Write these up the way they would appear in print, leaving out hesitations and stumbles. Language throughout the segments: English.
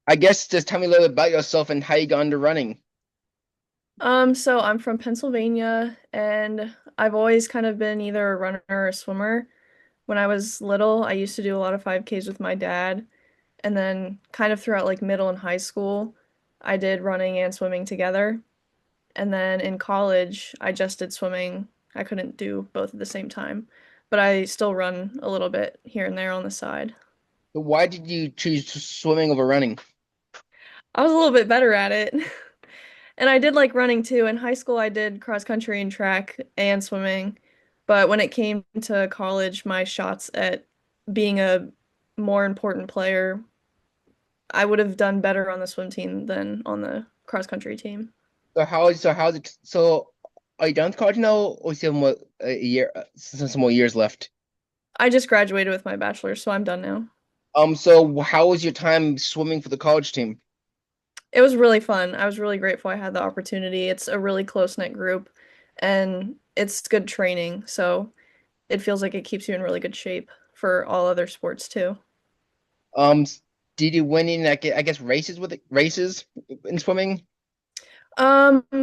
I guess just tell me a little bit about yourself and how you got into running. So I'm from Pennsylvania and I've always kind of been either a runner or a swimmer. When I was little, I used to do a lot of 5Ks with my dad, and then kind of throughout like middle and high school, I did running and swimming together. And then in college, I just did swimming. I couldn't do both at the same time, but I still run a little bit here and there on the side. So why did you choose swimming over running? I was a little bit better at it. And I did like running too. In high school, I did cross country and track and swimming. But when it came to college, my shots at being a more important player, I would have done better on the swim team than on the cross country team. So how's it so are you done with college now or you still have more a year some more years left? I just graduated with my bachelor's, so I'm done now. So how was your time swimming for the college team? It was really fun. I was really grateful I had the opportunity. It's a really close-knit group and it's good training, so it feels like it keeps you in really good shape for all other sports too. Um did you win in like I guess races in swimming?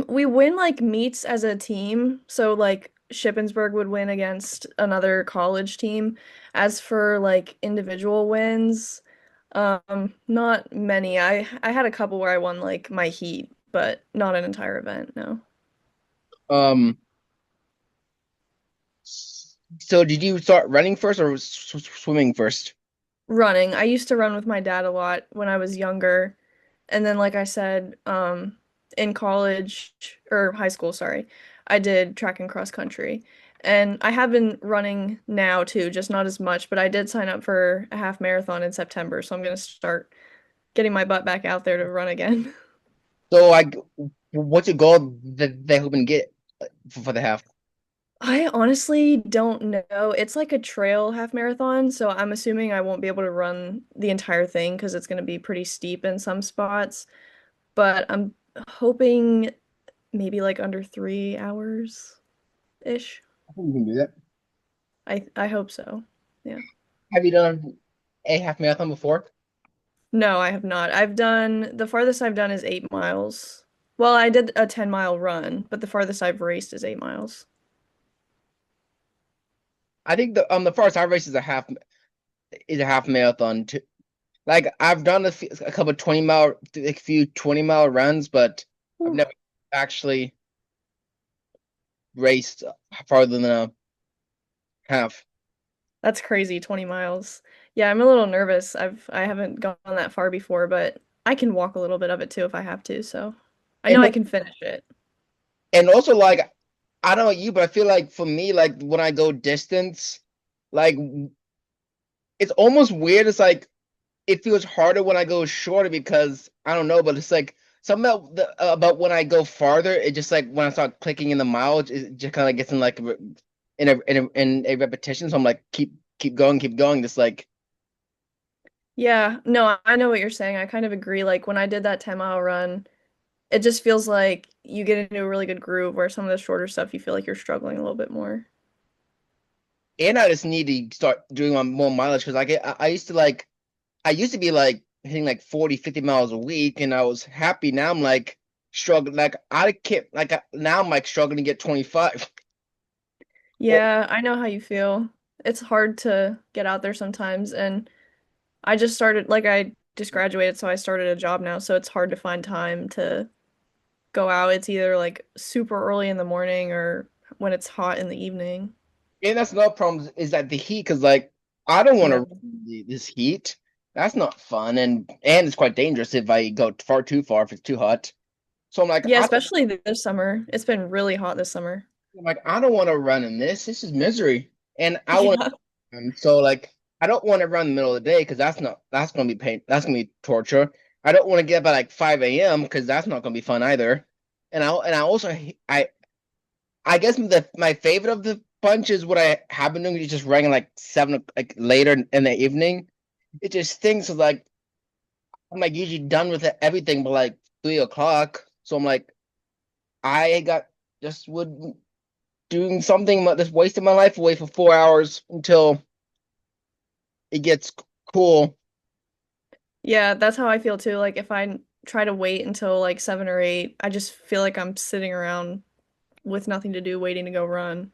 We win like meets as a team. So like Shippensburg would win against another college team. As for like individual wins, not many. I had a couple where I won like my heat, but not an entire event, no. Um so did you start running first or swimming first? Running. I used to run with my dad a lot when I was younger. And then like I said, in college or high school, sorry, I did track and cross country. And I have been running now too, just not as much, but I did sign up for a half marathon in September, so I'm gonna start getting my butt back out there to run again. So like what's your goal that they hoping to get for the half? I honestly don't know. It's like a trail half marathon, so I'm assuming I won't be able to run the entire thing because it's going to be pretty steep in some spots. But I'm hoping maybe like under 3 hours ish. I think you can do that. I hope so. Yeah. Have you done a half marathon before? No, I have not. I've done the farthest I've done is 8 miles. Well, I did a 10-mile run, but the farthest I've raced is 8 miles. I think the first I race is a half marathon too. Like I've done a couple 20 mile a few 20 mile runs, but I've Whew. never actually raced farther than a half. That's crazy, 20 miles. Yeah, I'm a little nervous. I haven't gone that far before, but I can walk a little bit of it too if I have to, so I know And I can finish it. and also like I don't know you, but I feel like for me, like when I go distance, like it's almost weird. It's like it feels harder when I go shorter because I don't know, but it's like something about when I go farther, it just like when I start clicking in the mileage, it just kind of gets in like in a repetition. So I'm like keep going. Just like Yeah, no, I know what you're saying. I kind of agree. Like when I did that 10-mile run, it just feels like you get into a really good groove where some of the shorter stuff you feel like you're struggling a little bit more. and I just need to start doing more mileage because I used to like I used to be like hitting like 40, 50 miles a week and I was happy. Now I'm like struggling like I can't like now I'm like struggling to get 25. Yeah, I know how you feel. It's hard to get out there sometimes, and I just started, like I just graduated, so I started a job now, so it's hard to find time to go out. It's either like super early in the morning or when it's hot in the evening. And that's another problem is that the heat, because like I don't want to Yeah. run this heat. That's not fun, and it's quite dangerous if I go far too far if it's too hot. So Yeah, especially this summer. It's been really hot this summer. I'm like I don't want to run in this. This is misery, and I want Yeah. so like I don't want to run in the middle of the day because that's gonna be pain. That's gonna be torture. I don't want to get up at like 5 a.m. because that's not gonna be fun either. And I also I guess my favorite of the bunch is what I have been doing is just running like seven like later in the evening. It just stinks. Like I'm like usually done with everything but like 3 o'clock. So I'm like I got just would doing something just wasting my life away for 4 hours until it gets cool. Yeah, that's how I feel too. Like if I try to wait until like 7 or 8, I just feel like I'm sitting around with nothing to do, waiting to go run.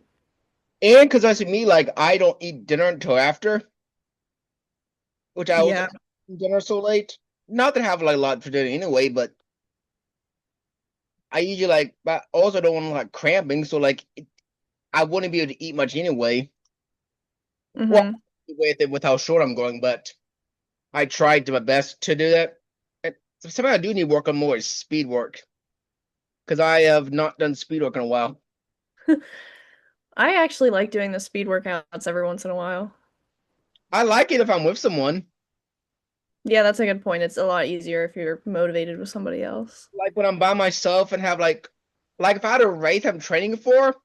And because as for me, like I don't eat dinner until after, which I also Yeah. eat dinner so late. Not that I have like a lot for dinner anyway, but I usually like, but I also don't want to like cramping, so like I wouldn't be able to eat much anyway. Well, Hmm. with it with how short I'm going, but I tried my best to do that. And something I do need work on more is speed work because I have not done speed work in a while. I actually like doing the speed workouts every once in a while. I like it if I'm with someone. Yeah, that's a good point. It's a lot easier if you're motivated with somebody else. Like when I'm by myself and have like if I had a race I'm training for,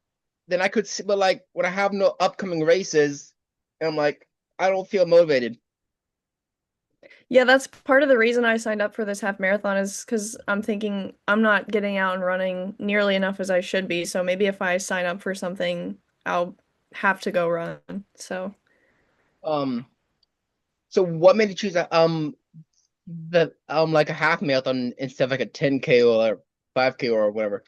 then I could see, but like when I have no upcoming races, and I'm like, I don't feel motivated. Yeah, that's part of the reason I signed up for this half marathon is because I'm thinking I'm not getting out and running nearly enough as I should be. So maybe if I sign up for something, I'll have to go run. So, Um, so what made you choose the like a half marathon instead of like a 10K or 5K or whatever?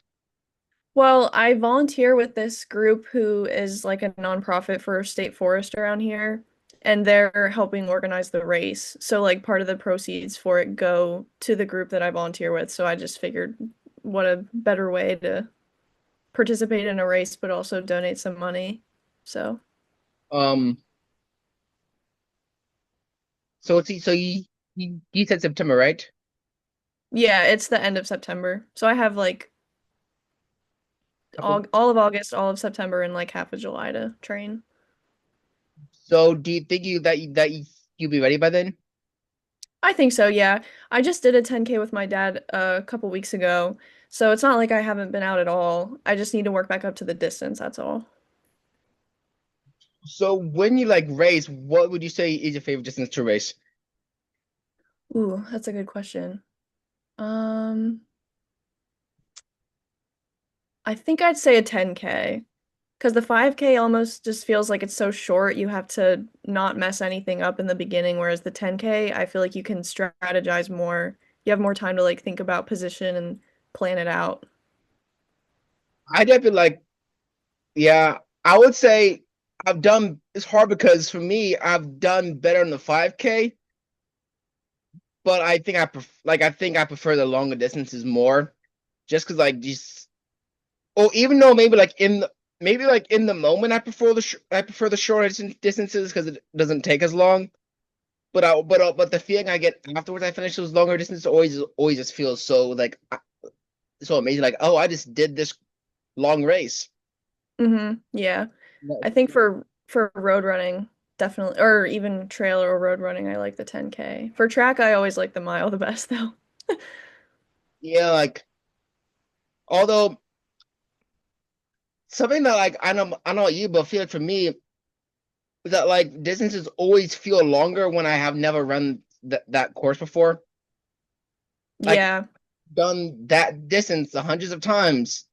well, I volunteer with this group who is like a nonprofit for state forest around here, and they're helping organize the race. So, like, part of the proceeds for it go to the group that I volunteer with. So I just figured what a better way to participate in a race, but also donate some money. So, Um, so you said September, right? yeah, it's the end of September. So I have like Couple. all of August, all of September, and like half of July to train. So do you think you'll be ready by then? I think so, yeah. I just did a 10K with my dad a couple weeks ago, so it's not like I haven't been out at all. I just need to work back up to the distance, that's all. So when you like race, what would you say is your favorite distance to race? Ooh, that's a good question. Um, I think I'd say a 10K. Because the 5K almost just feels like it's so short, you have to not mess anything up in the beginning, whereas the 10K, I feel like you can strategize more. You have more time to like think about position and plan it out. I definitely like, yeah, I would say it's hard because for me, I've done better in the 5K, but I think I prefer the longer distances more just because like these, or even though maybe like in the moment I prefer the shorter distances because it doesn't take as long. But the feeling I get afterwards I finish those longer distances always just feels so like so amazing. Like, oh, I just did this long race. Yeah. No. I think for road running, definitely, or even trail or road running, I like the 10K. For track, I always like the mile the best though. Yeah, like although something that like I know you, but feel like for me is that like distances always feel longer when I have never run that course before. Like Yeah. done that distance hundreds of times,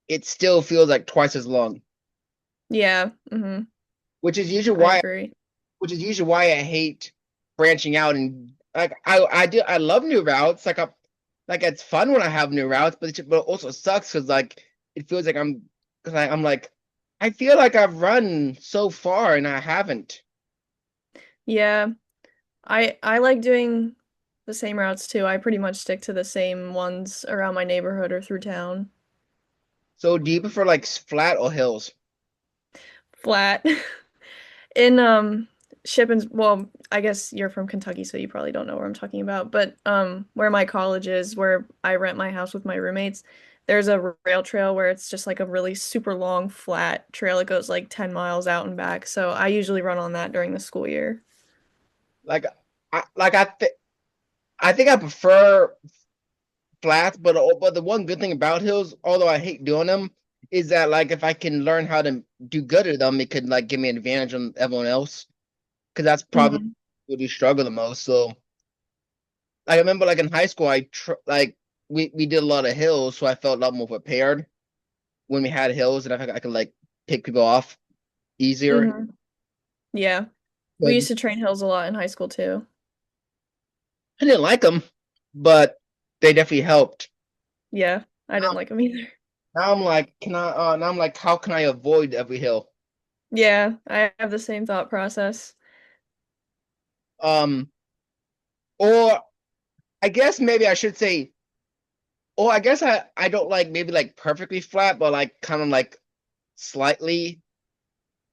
it still feels like twice as long. Yeah. Which is usually I why agree. I hate branching out and like I love new routes. Like it's fun when I have new routes, but it also sucks because like it feels like I'm like I feel like I've run so far and I haven't. Yeah. I like doing the same routes too. I pretty much stick to the same ones around my neighborhood or through town. So do you prefer like flat or hills? Flat. In Shippens, well, I guess you're from Kentucky, so you probably don't know where I'm talking about, but where my college is, where I rent my house with my roommates, there's a rail trail where it's just like a really super long flat trail. It goes like 10 miles out and back. So I usually run on that during the school year. Like I think I prefer flats, but the one good thing about hills, although I hate doing them, is that like if I can learn how to do good at them, it could like give me an advantage on everyone else. Because that's probably Mhm. where you struggle the most. So like, I remember like in high school, like we did a lot of hills, so I felt a lot more prepared when we had hills, and I think I could like pick people off easier. Mhm. Yeah. We But used to train hills a lot in high school too. I didn't like them, but they definitely helped. Yeah, I didn't Now, like them either. now I'm like, can I? Now I'm like, how can I avoid every hill? Yeah, I have the same thought process. Um, or I guess maybe I should say, or I guess I don't like maybe like perfectly flat, but like kind of like slightly.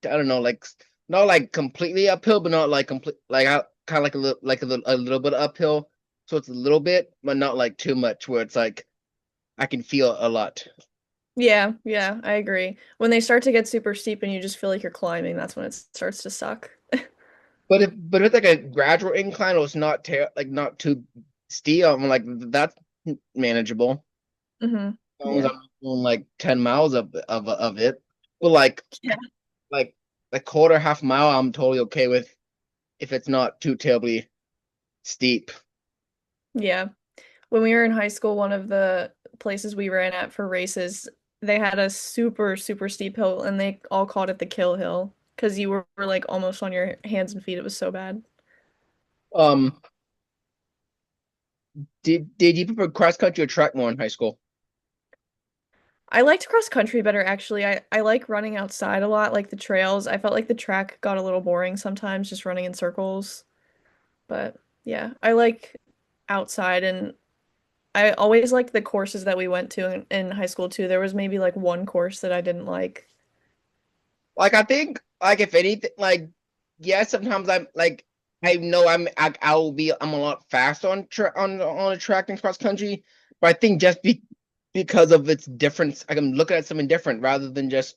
I don't know, like not like completely uphill, but not like complete like I kind of like a little bit uphill. So it's a little bit, but not like too much where it's like I can feel a lot. Yeah, yeah, I agree. When they start to get super steep and you just feel like you're climbing, that's when it starts to suck. But if it's like a gradual incline or it's not like not too steep, I'm like that's manageable. Hmm. As long as Yeah. I'm doing like 10 miles of it. But like a quarter half mile I'm totally okay with if it's not too terribly steep. Yeah. When we were in high school, one of the places we ran at for races, they had a super, super steep hill and they all called it the kill hill because you were like almost on your hands and feet. It was so bad. Um did you prefer cross country or track more in high school? I liked cross country better actually. I like running outside a lot, like the trails. I felt like the track got a little boring sometimes, just running in circles. But yeah, I like outside and I always liked the courses that we went to in high school too. There was maybe like one course that I didn't like. Like I think like if anything like yeah, sometimes I'm like I know I'm a lot faster on a track than cross country, but I think because of its difference, I can look at something different rather than just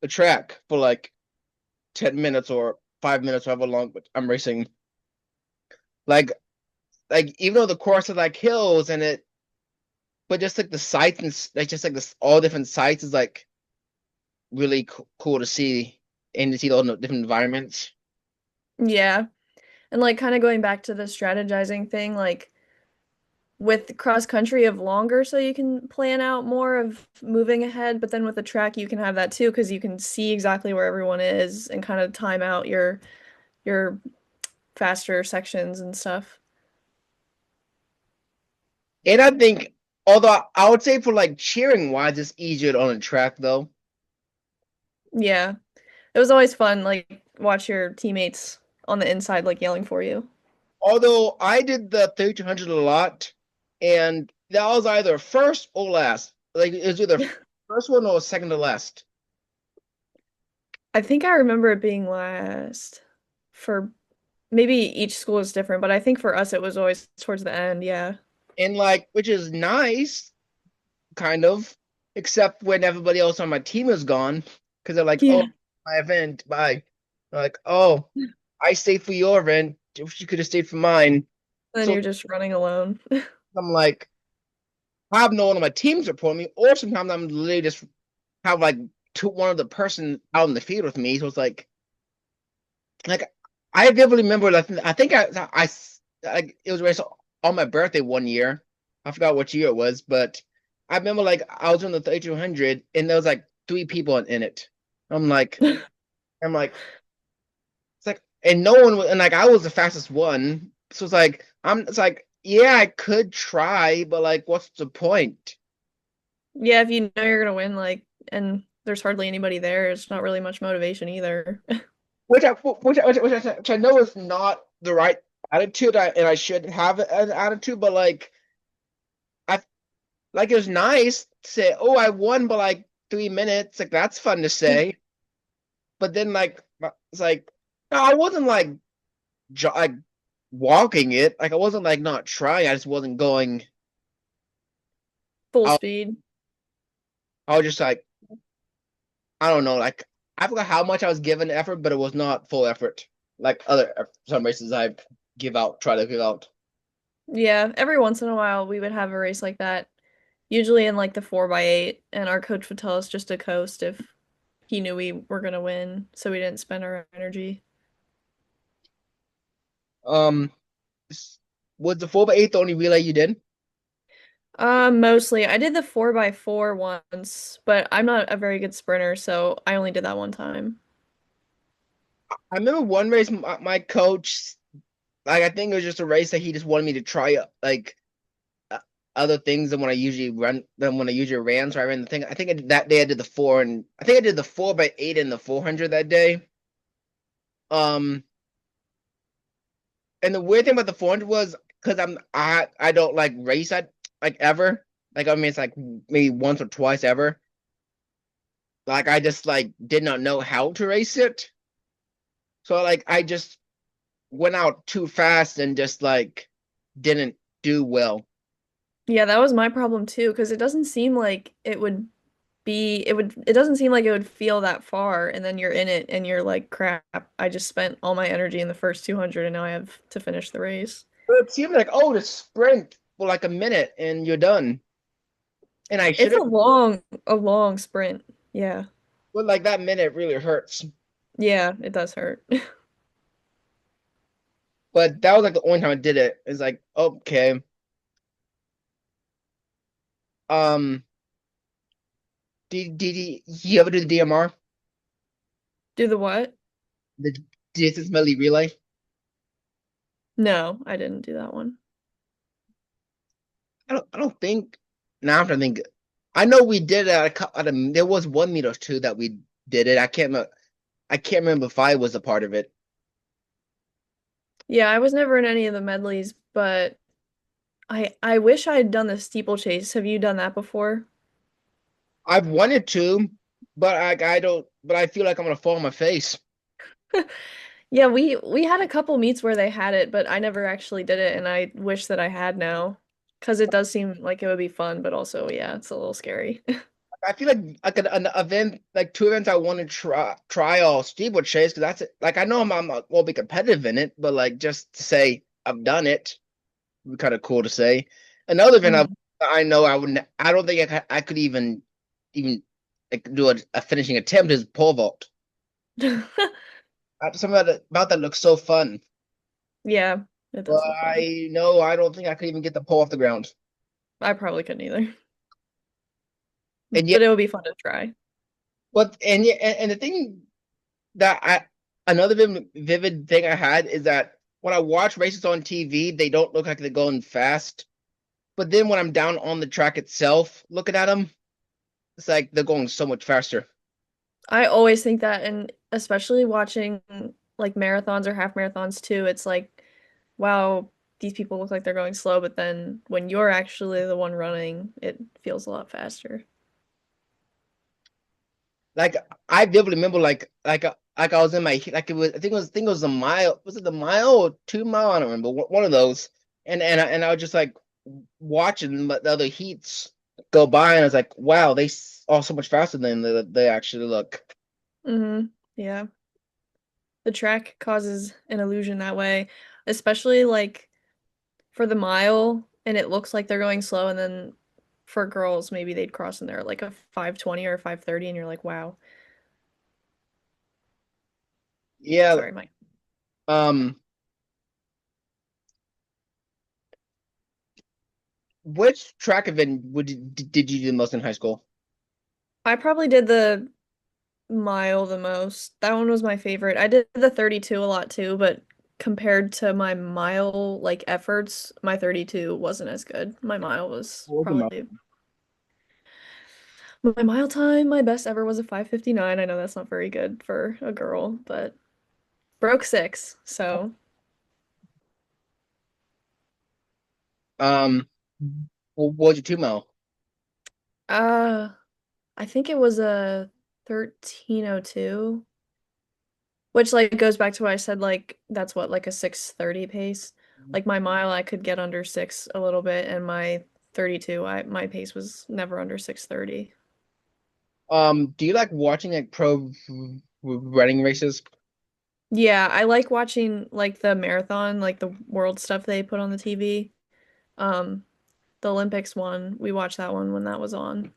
the track for like 10 minutes or 5 minutes, however long but I'm racing. Like even though the course is like hills and it but just like the sights and like just like this all different sights is like really cool to see and to see all the different environments. Yeah. And like kind of going back to the strategizing thing, like with cross country of longer so you can plan out more of moving ahead, but then with the track you can have that too because you can see exactly where everyone is and kind of time out your faster sections and stuff. And I think, although I would say for like cheering wise, it's easier on a track though. Yeah. It was always fun, like watch your teammates on the inside like yelling for you. Although I did the 3200 a lot, and that was either first or last. Like it was either first one or second to last. I think I remember it being last for maybe each school is different, but I think for us it was always towards the end, yeah. And like, which is nice, kind of, except when everybody else on my team is gone, because they're like, "Oh, Yeah. my event, bye." They're like, "Oh, I stayed for your event. If you could have stayed for mine." Then So you're just running alone. I'm like, I have no one on my team support me, or sometimes I'm literally just have like one of the person out in the field with me. So it's like I vividly remember. I think like it was race on my birthday one year. I forgot what year it was, but I remember like I was in the 3200 and there was like three people in it. I'm like, I'm like, it's like, and no one and like I was the fastest one. So it's like, yeah, I could try, but like, what's the point? Yeah, if you know you're gonna win, like, and there's hardly anybody there, it's not really much motivation either. Which I know is not the right attitude, and I should have an attitude, but like I like it was nice to say, oh, I won by like 3 minutes, like that's fun to say. But then like it's like no, I wasn't like walking it, like I wasn't like not trying, I just wasn't going. Full I, speed. I was just like I don't know, like I forgot how much I was giving effort, but it was not full effort like other some races I try to give out. Yeah, every once in a while we would have a race like that, usually in like the 4x8, and our coach would tell us just to coast if he knew we were gonna win, so we didn't spend our energy. Um, was the 4x8 the only relay you did? Mostly. I did the 4x4 once, but I'm not a very good sprinter, so I only did that one time. I remember one race, my coach. like I think it was just a race that he just wanted me to try like uh, other things than when I usually ran. So I ran the thing. I think that day I did the four, and I think I did the 4x8 and the 400 that day. Um, and the weird thing about the 400 was because I don't like race like ever. Like I mean, it's like maybe once or twice ever. Like I just like did not know how to race it. So like I just went out too fast and just like didn't do well. Yeah, that was my problem too, because it doesn't seem like it doesn't seem like it would feel that far, and then you're in it and you're like, crap, I just spent all my energy in the first 200 and now I have to finish the race. But it seemed like, oh, the sprint for like a minute and you're done. And I should It's have, a long sprint. Yeah. but like that minute really hurts. Yeah, it does hurt. But that was like the only time I did it. It's like, okay. Um, did you ever do the DMR? Do the what? The distance medley relay? No, I didn't do that one. I don't think, now I'm trying to think. I know we did it there was one meet or two that we did it. I can't remember if I was a part of it. Yeah, I was never in any of the medleys, but I wish I had done the steeplechase. Have you done that before? I've wanted to, but I don't. But I feel like I'm gonna fall on my face. Yeah, we had a couple meets where they had it, but I never actually did it, and I wish that I had now, because it does seem like it would be fun, but also, yeah, it's a little scary. I feel like an event like two events I want to try all steeplechase because that's it. Like I know I'm not will be competitive in it, but like just to say I've done it would be kind of cool to say. Another event Mhm. I know I wouldn't. I don't think I could even like do a finishing attempt is pole vault. Something about that looks so fun, Yeah, it but does look fun. I know I don't think I could even get the pole off the ground. I probably couldn't either, And but yet, it would be fun to try. but and yet, and the thing that I another vivid thing I had is that when I watch races on TV, they don't look like they're going fast. But then when I'm down on the track itself, looking at them, it's like they're going so much faster. I always think that, and especially watching like marathons or half marathons too, it's like, wow, these people look like they're going slow, but then when you're actually the one running, it feels a lot faster. Like I vividly remember, like I was in my like it was I think it was a mile. Was it the mile or 2 mile? I don't remember. One of those. And I was just like watching the other heats go by, and I was like, wow, are so much faster than they actually look. Yeah. The track causes an illusion that way, especially like for the mile, and it looks like they're going slow, and then for girls, maybe they'd cross in there like a 5:20 or a 5:30, and you're like, wow. Yeah. Sorry, Mike. Um. Which track event did you do the most in high school? I probably did the mile the most. That one was my favorite. I did the 32 a lot too, but compared to my mile like efforts, my 32 wasn't as good. My mile was What was the most? probably my mile time, my best ever was a 5:59. I know that's not very good for a girl, but broke six. So, Um. What was your 2 mile? uh, I think it was a 13:02, which like goes back to what I said, like that's what, like a 6:30 pace. Like my mile I could get under 6 a little bit, and my 32 my pace was never under 6:30. Do you like watching like pro running races? Yeah, I like watching like the marathon, like the world stuff they put on the TV. Um, the Olympics one, we watched that one when that was on.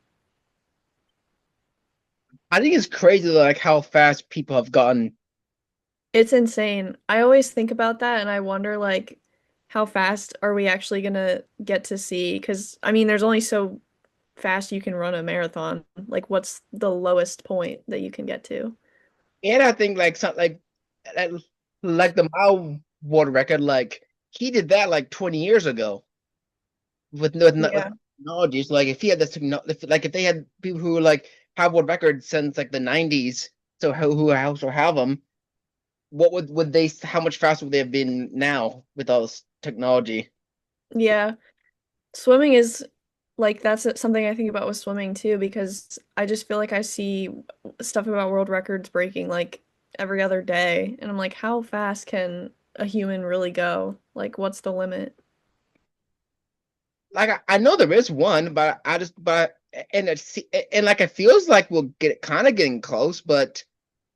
I think it's crazy like how fast people have gotten. It's insane. I always think about that and I wonder like how fast are we actually gonna get to see? Because I mean, there's only so fast you can run a marathon. Like, what's the lowest point that you can get to? And I think like something like the mile. world record, like he did that like 20 years ago with Yeah. technology. So like if he had this technology, if they had people who like have world records since like the 90s, so who also have them, what would they how much faster would they have been now with all this technology? Yeah. Swimming is like that's something I think about with swimming too, because I just feel like I see stuff about world records breaking like every other day, and I'm like, how fast can a human really go? Like, what's the limit? Like I know there is one, but I just but and and like it feels like we'll get kind of getting close, but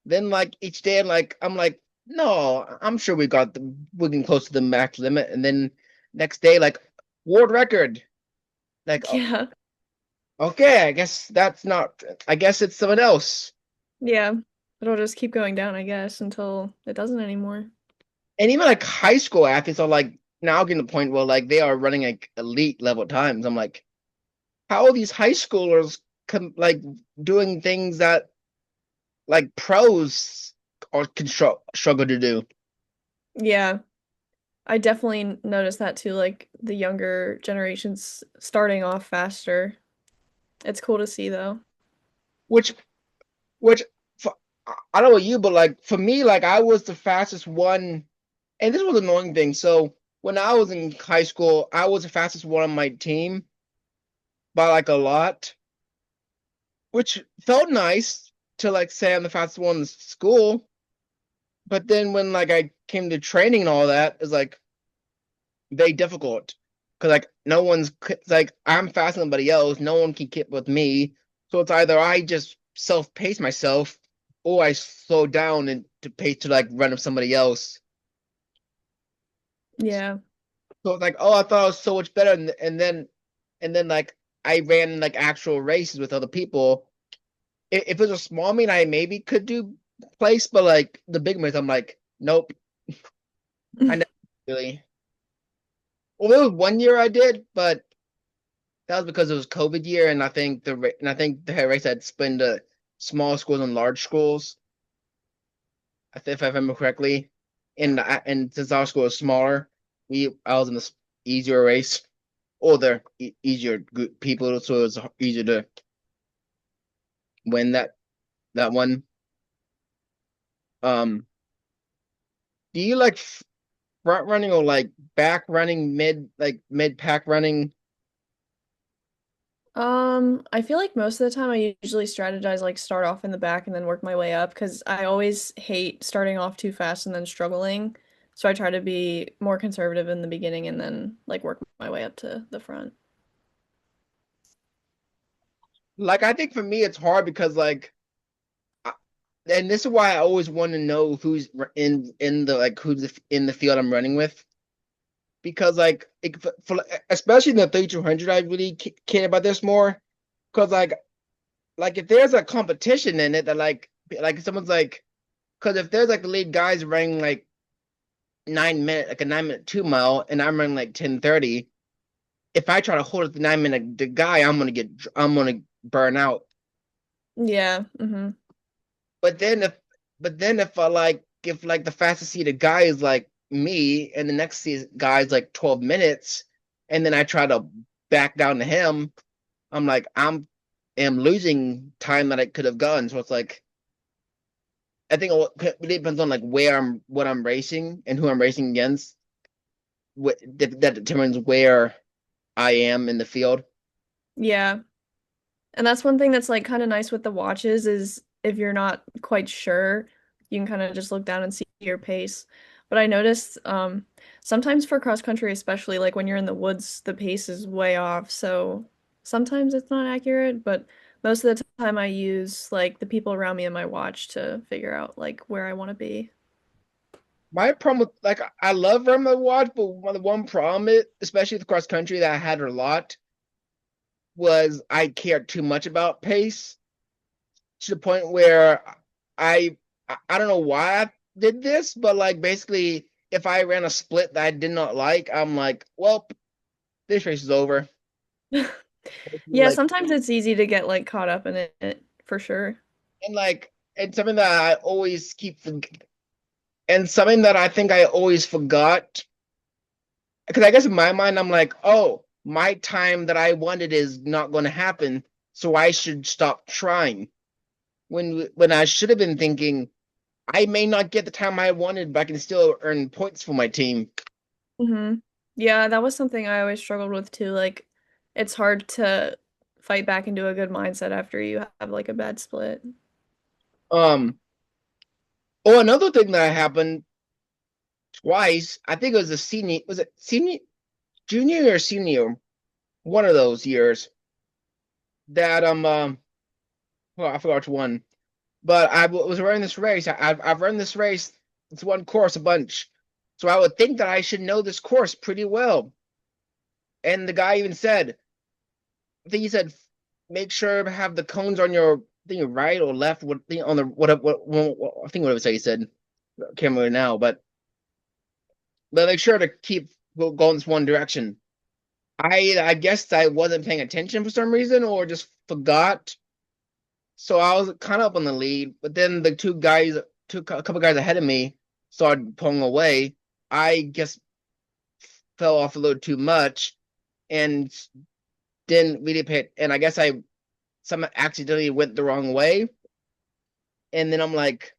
then like each day I'm like no, I'm sure we're getting close to the max limit, and then next day like world record, like Yeah. okay, I guess that's not, I guess it's someone else. Yeah. It'll just keep going down, I guess, until it doesn't anymore. And even like high school athletes are like now getting to the point where like they are running like elite level times. I'm like, how are these high schoolers like doing things that like pros or can struggle to do? Yeah. I definitely noticed that too, like the younger generations starting off faster. It's cool to see though. Which which for, I don't know about you, but like for me, like I was the fastest one, and this was an annoying thing. So when I was in high school, I was the fastest one on my team by like a lot, which felt nice to like say I'm the fastest one in school. But then when like I came to training and all that, it's like very difficult because like no one's it's like I'm faster than anybody else. No one can keep with me. So it's either I just self pace myself or I slow down and to pace to like run up somebody else. Yeah. So it's like, oh, I thought I was so much better, and then like I ran like actual races with other people. If it was a small meet, I maybe could do place, but like the big meets, I'm like, nope, I never really. Well, there was one year I did, but that was because it was COVID year, and I think the race had split into small schools and large schools. If I remember correctly, and since our school is smaller, we I was in this easier race, or the easier group people, so it was easier to win that one. Um, do you like front running or like back running, mid pack running? I feel like most of the time I usually strategize like start off in the back and then work my way up because I always hate starting off too fast and then struggling. So I try to be more conservative in the beginning and then like work my way up to the front. Like I think for me it's hard because and this is why I always want to know who's in the like who's in the field I'm running with, because like especially in the 3200 I really care about this more because like if there's a competition in it that like someone's like, because if there's like the lead guys running like 9 minute like a 9 minute 2 mile and I'm running like 10:30, if I try to hold up the 9 minute the guy I'm gonna burn out. Yeah. But then if I like if like the fastest seated guy is like me and the next guy is like 12 minutes and then I try to back down to him, I'm like am losing time that I could have gone. So it's like I think it really depends on like what I'm racing and who I'm racing against. That determines where I am in the field. Yeah. And that's one thing that's like kind of nice with the watches is if you're not quite sure, you can kind of just look down and see your pace. But I noticed sometimes for cross country, especially like when you're in the woods, the pace is way off. So sometimes it's not accurate, but most of the time I use like the people around me in my watch to figure out like where I want to be. My problem with like I love running my watch, but one problem especially the cross country that I had a lot was I cared too much about pace to the point where I I don't know why I did this, but like basically if I ran a split that I did not like, I'm like, well, this race is over. Yeah, Like sometimes it's easy to get like caught up in it for sure. and like and something that I always keep And something that I think I always forgot, because I guess in my mind I'm like, oh, my time that I wanted is not going to happen, so I should stop trying. When I should have been thinking, I may not get the time I wanted, but I can still earn points for my team. Hmm. Yeah, that was something I always struggled with too. Like, it's hard to fight back into a good mindset after you have like a bad split. Um, oh, another thing that happened twice, I think it was was it senior, junior or senior, one of those years that well, I forgot which one, but was running this race. I've run this race, it's one course a bunch, so I would think that I should know this course pretty well. And the guy even said, I think he said, make sure to have the cones on your thing right or left. What thing on the what I think what it was he said. I can't remember now, but make sure to keep going this one direction. I guess I wasn't paying attention for some reason or just forgot. So I was kind of up on the lead, but then the a couple guys ahead of me started pulling away. I guess fell off a little too much and didn't really pay. And I guess I some accidentally went the wrong way. And then I'm like,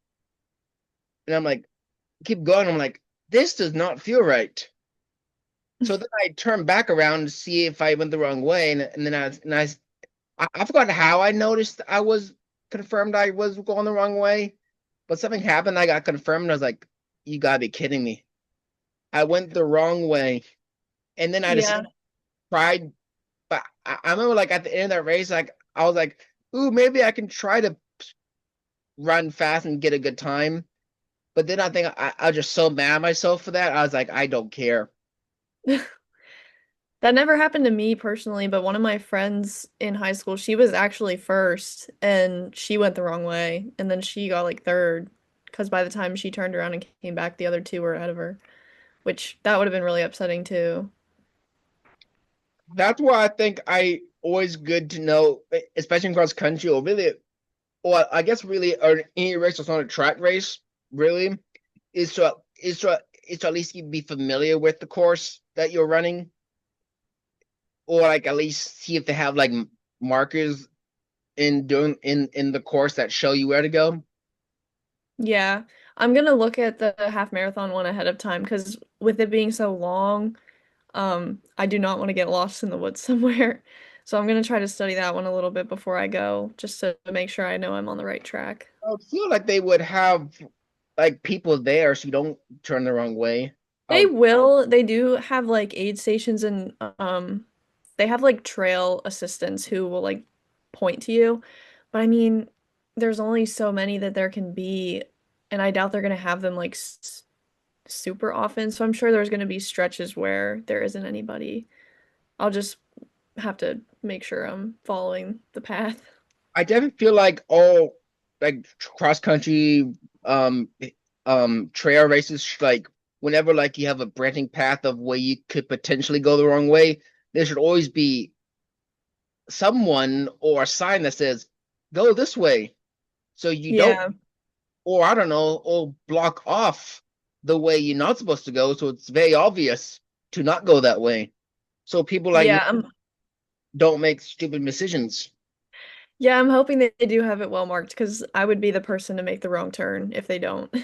keep going. I'm like, this does not feel right. So then I turned back around to see if I went the wrong way, and then I forgot how I noticed I was confirmed I was going the wrong way, but something happened. I got confirmed. And I was like, you gotta be kidding me. I went the wrong way, and then I just Yeah. tried. But I remember like at the end of that race, like I was like, ooh, maybe I can try to run fast and get a good time. But then I think I was just so mad at myself for that. I was like, I don't care. That never happened to me personally, but one of my friends in high school, she was actually first and she went the wrong way. And then she got like third because by the time she turned around and came back, the other two were ahead of her, which that would have been really upsetting too. That's why I think I always good to know, especially in cross country or really, or I guess really, or any race that's not a track race, really, is to at least be familiar with the course that you're running, or like at least see if they have like markers in the course that show you where to go. Yeah, I'm gonna look at the half marathon one ahead of time because with it being so long, I do not want to get lost in the woods somewhere. So I'm gonna try to study that one a little bit before I go, just to make sure I know I'm on the right track. I feel like they would have like people there so you don't turn the wrong way. They Oh, will. They do have like aid stations and they have like trail assistants who will like point to you. But I mean, there's only so many that there can be, and I doubt they're gonna have them like s super often. So I'm sure there's gonna be stretches where there isn't anybody. I'll just have to make sure I'm following the path. I definitely feel like all like cross country um trail races like whenever like you have a branching path of where you could potentially go the wrong way, there should always be someone or a sign that says go this way so you don't, Yeah. or I don't know, or block off the way you're not supposed to go so it's very obvious to not go that way. So people like me Yeah, don't make stupid decisions. I'm hoping that they do have it well marked because I would be the person to make the wrong turn if they don't.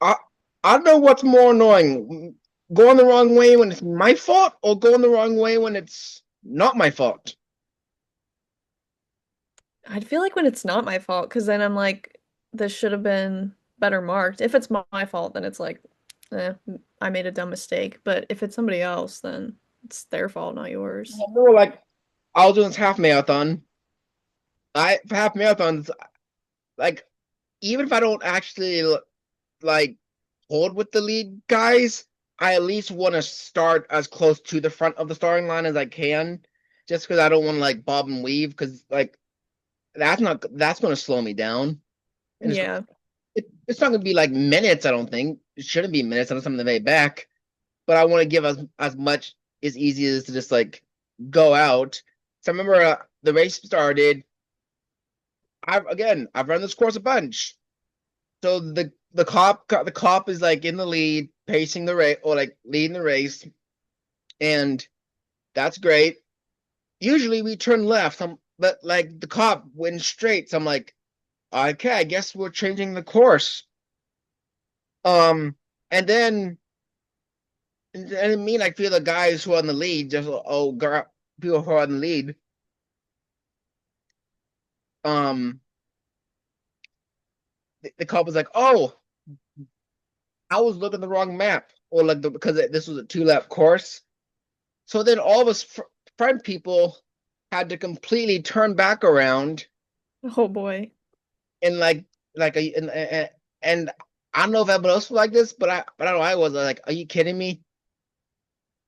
I I don't know what's more annoying, going the wrong way when it's my fault or going the wrong way when it's not my fault. I'd feel like when it's not my fault, because then I'm like, this should have been better marked. If it's my fault, then it's like, eh, I made a dumb mistake. But if it's somebody else, then it's their fault, not yours. More like I was doing this half marathon. I for half marathons, like even if I don't actually like hold with the lead guys, I at least want to start as close to the front of the starting line as I can, just because I don't want to like bob and weave, because like that's going to slow me down, and Yeah. it's not going to be like minutes. I don't think it shouldn't be minutes unless I'm in the way back. But I want to give as much as easy as to just like go out. So I remember the race started. I've run this course a bunch. So the cop is like in the lead, pacing the race or like leading the race, and that's great. Usually we turn left, but like the cop went straight, so I'm like, okay, I guess we're changing the course. Um, and then and I mean, like feel the guys who are on the lead, just oh, girl, people who are on the lead. Um, the cop was like, oh, I was looking at the wrong map, or like because this was a 2 lap course. So then all of us front people had to completely turn back around Oh boy. and like a and I don't know if everyone else was like this, but I know I was like, are you kidding me?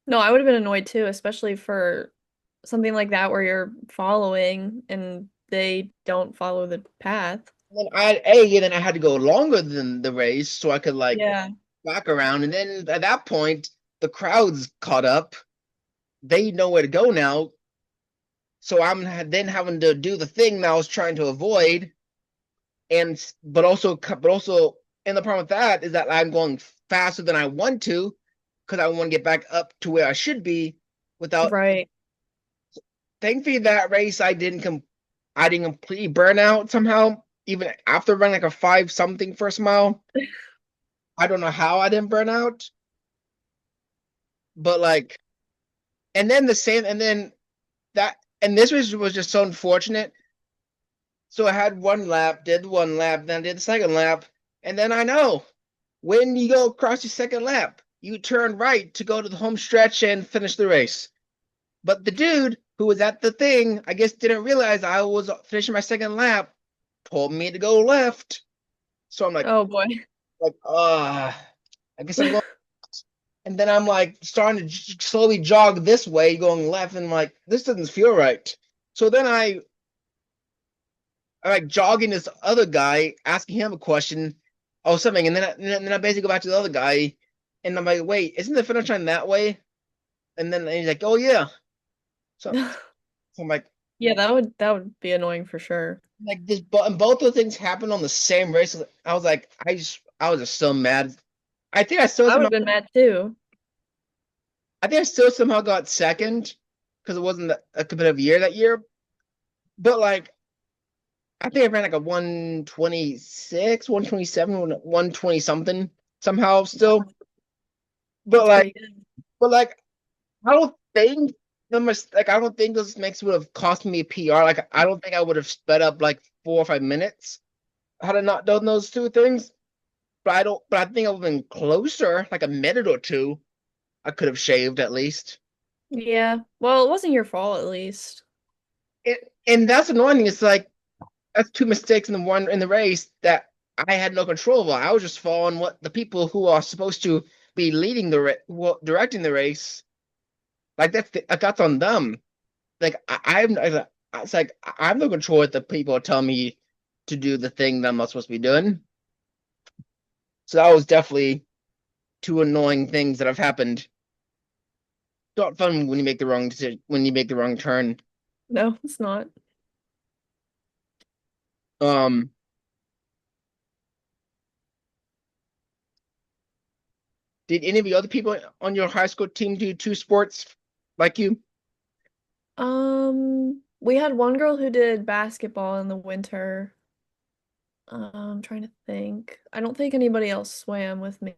No, I would have been annoyed too, especially for something like that where you're following and they don't follow the path. And then I had to go longer than the race so I could like Yeah. back around, and then at that point the crowd's caught up. They know where to go now, so I'm then having to do the thing that I was trying to avoid, and but also, and the problem with that is that I'm going faster than I want to because I want to get back up to where I should be without. Right. Thankfully, that race I didn't completely burn out somehow. Even after running like a 5 something first mile, I don't know how I didn't burn out, but like, and then the same, and then that, and this was just so unfortunate. So I had 1 lap, did 1 lap, then I did the second lap, and then I know when you go across your second lap, you turn right to go to the home stretch and finish the race. But the dude who was at the thing, I guess didn't realize I was finishing my second lap, told me to go left. So I'm Oh boy. like, I guess I'm going. And then I'm like starting to slowly jog this way, going left, and I'm like, this doesn't feel right. So then I like jogging this other guy, asking him a question or something, and then I basically go back to the other guy, and I'm like, wait, isn't the finish line that way? And then he's like, oh yeah. So I'm Yeah, that would be annoying for sure. like this, but and both those things happened on the same race. I was like, I was just so mad. I think I still I would somehow, have been mad too. I think I still somehow got second because it wasn't a competitive year that year. But like, I think I ran like a 126, 127, 120 something somehow still. But That's like, pretty good. but like, I don't think I don't think those makes would have cost me a PR. Like, I don't think I would have sped up like 4 or 5 minutes had I not done those two things. But I think I would have been closer, like a minute or two. I could have shaved at least. Yeah. Well, it wasn't your fault at least. And that's annoying. It's like that's two mistakes in the one in the race that I had no control over. I was just following what the people who are supposed to be leading directing the race. Like that's on them. Like it's like I have no control if the people are telling me to do the thing that I'm not supposed to be doing. So that was definitely two annoying things that have happened. Not fun when you make the wrong decision, when you make the wrong turn. No, it's not. Um, did any of the other people on your high school team do two sports like you? We had one girl who did basketball in the winter. I'm trying to think. I don't think anybody else swam with me.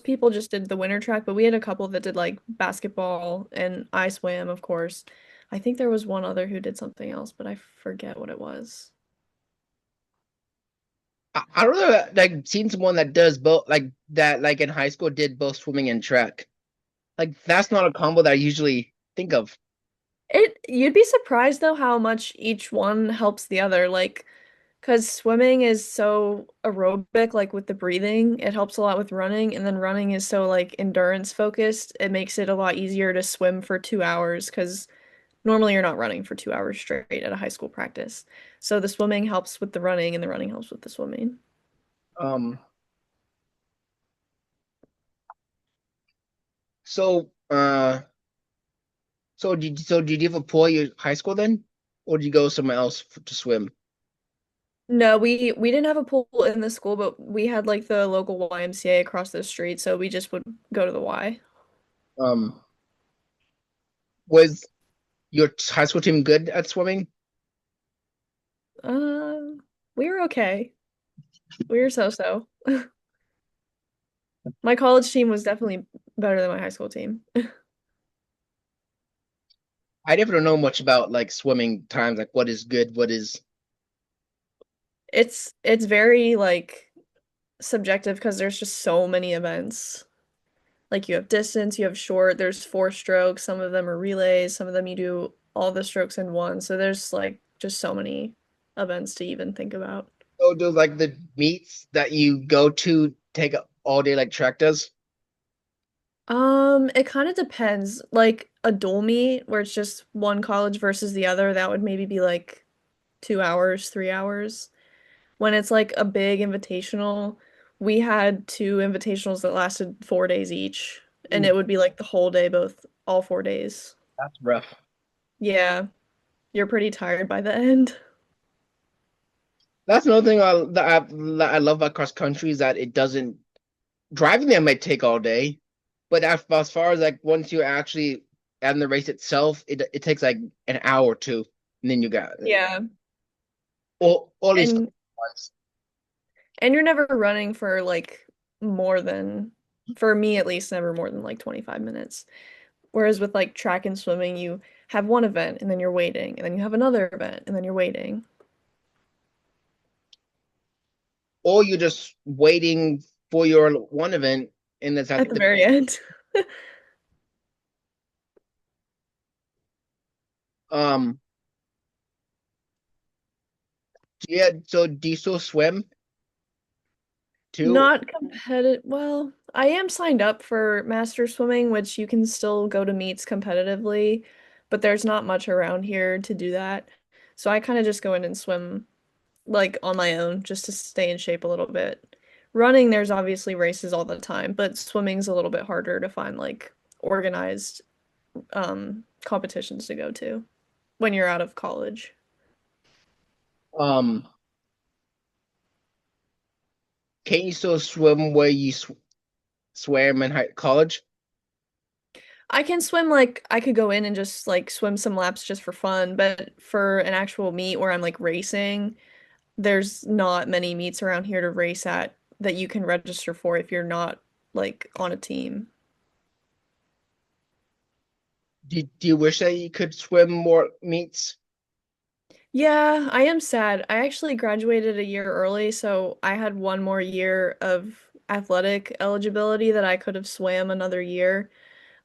People just did the winter track, but we had a couple that did like basketball and I swam, of course. I think there was one other who did something else, but I forget what it was. I don't know, like seen someone that does both, like that, like in high school did both swimming and track. Like that's not a combo that I usually think of. You'd be surprised though how much each one helps the other. Like, because swimming is so aerobic, like with the breathing, it helps a lot with running, and then running is so like endurance focused. It makes it a lot easier to swim for 2 hours because normally you're not running for 2 hours straight at a high school practice. So the swimming helps with the running, and the running helps with the swimming. Um, so So did you have a pool at your high school then, or did you go somewhere else to swim? No, we didn't have a pool in the school, but we had like the local YMCA across the street, so we just would go to the Y. Um, was your high school team good at swimming? Uh, we were okay. We were so-so. My college team was definitely better than my high school team. I never know much about like swimming times, like what is good, what is. It's very like subjective because there's just so many events. Like you have distance, you have short, there's four strokes, some of them are relays, some of them you do all the strokes in one. So there's like just so many events to even think about. So do like the meets that you go to take all day like track does? It kind of depends. Like a dual meet where it's just one college versus the other, that would maybe be like 2 hours, 3 hours. When it's like a big invitational, we had two invitationals that lasted 4 days each, and Ooh, it would be like the whole day, both all 4 days. that's rough. Yeah, you're pretty tired by the end. That's another thing that I love about cross country is that it doesn't driving there might take all day, but as far as like once you're actually in the race itself, it takes like an hour or two, and then you got it. Yeah. Or at least And and you're never running for like more than, for me at least, never more than like 25 minutes. Whereas with like track and swimming, you have one event and then you're waiting, and then you have another event and then you're waiting or you're just waiting for your one event, and that's at at the the very end. um yeah. So do you still swim too? Not competitive. Well, I am signed up for master swimming, which you can still go to meets competitively, but there's not much around here to do that. So I kind of just go in and swim like on my own just to stay in shape a little bit. Running, there's obviously races all the time, but swimming's a little bit harder to find like organized competitions to go to when you're out of college. Um, can you still swim where you swam in college? I can swim, like I could go in and just like swim some laps just for fun, but for an actual meet where I'm like racing, there's not many meets around here to race at that you can register for if you're not like on a team. Do you wish that you could swim more meets? Yeah, I am sad. I actually graduated a year early, so I had one more year of athletic eligibility that I could have swam another year.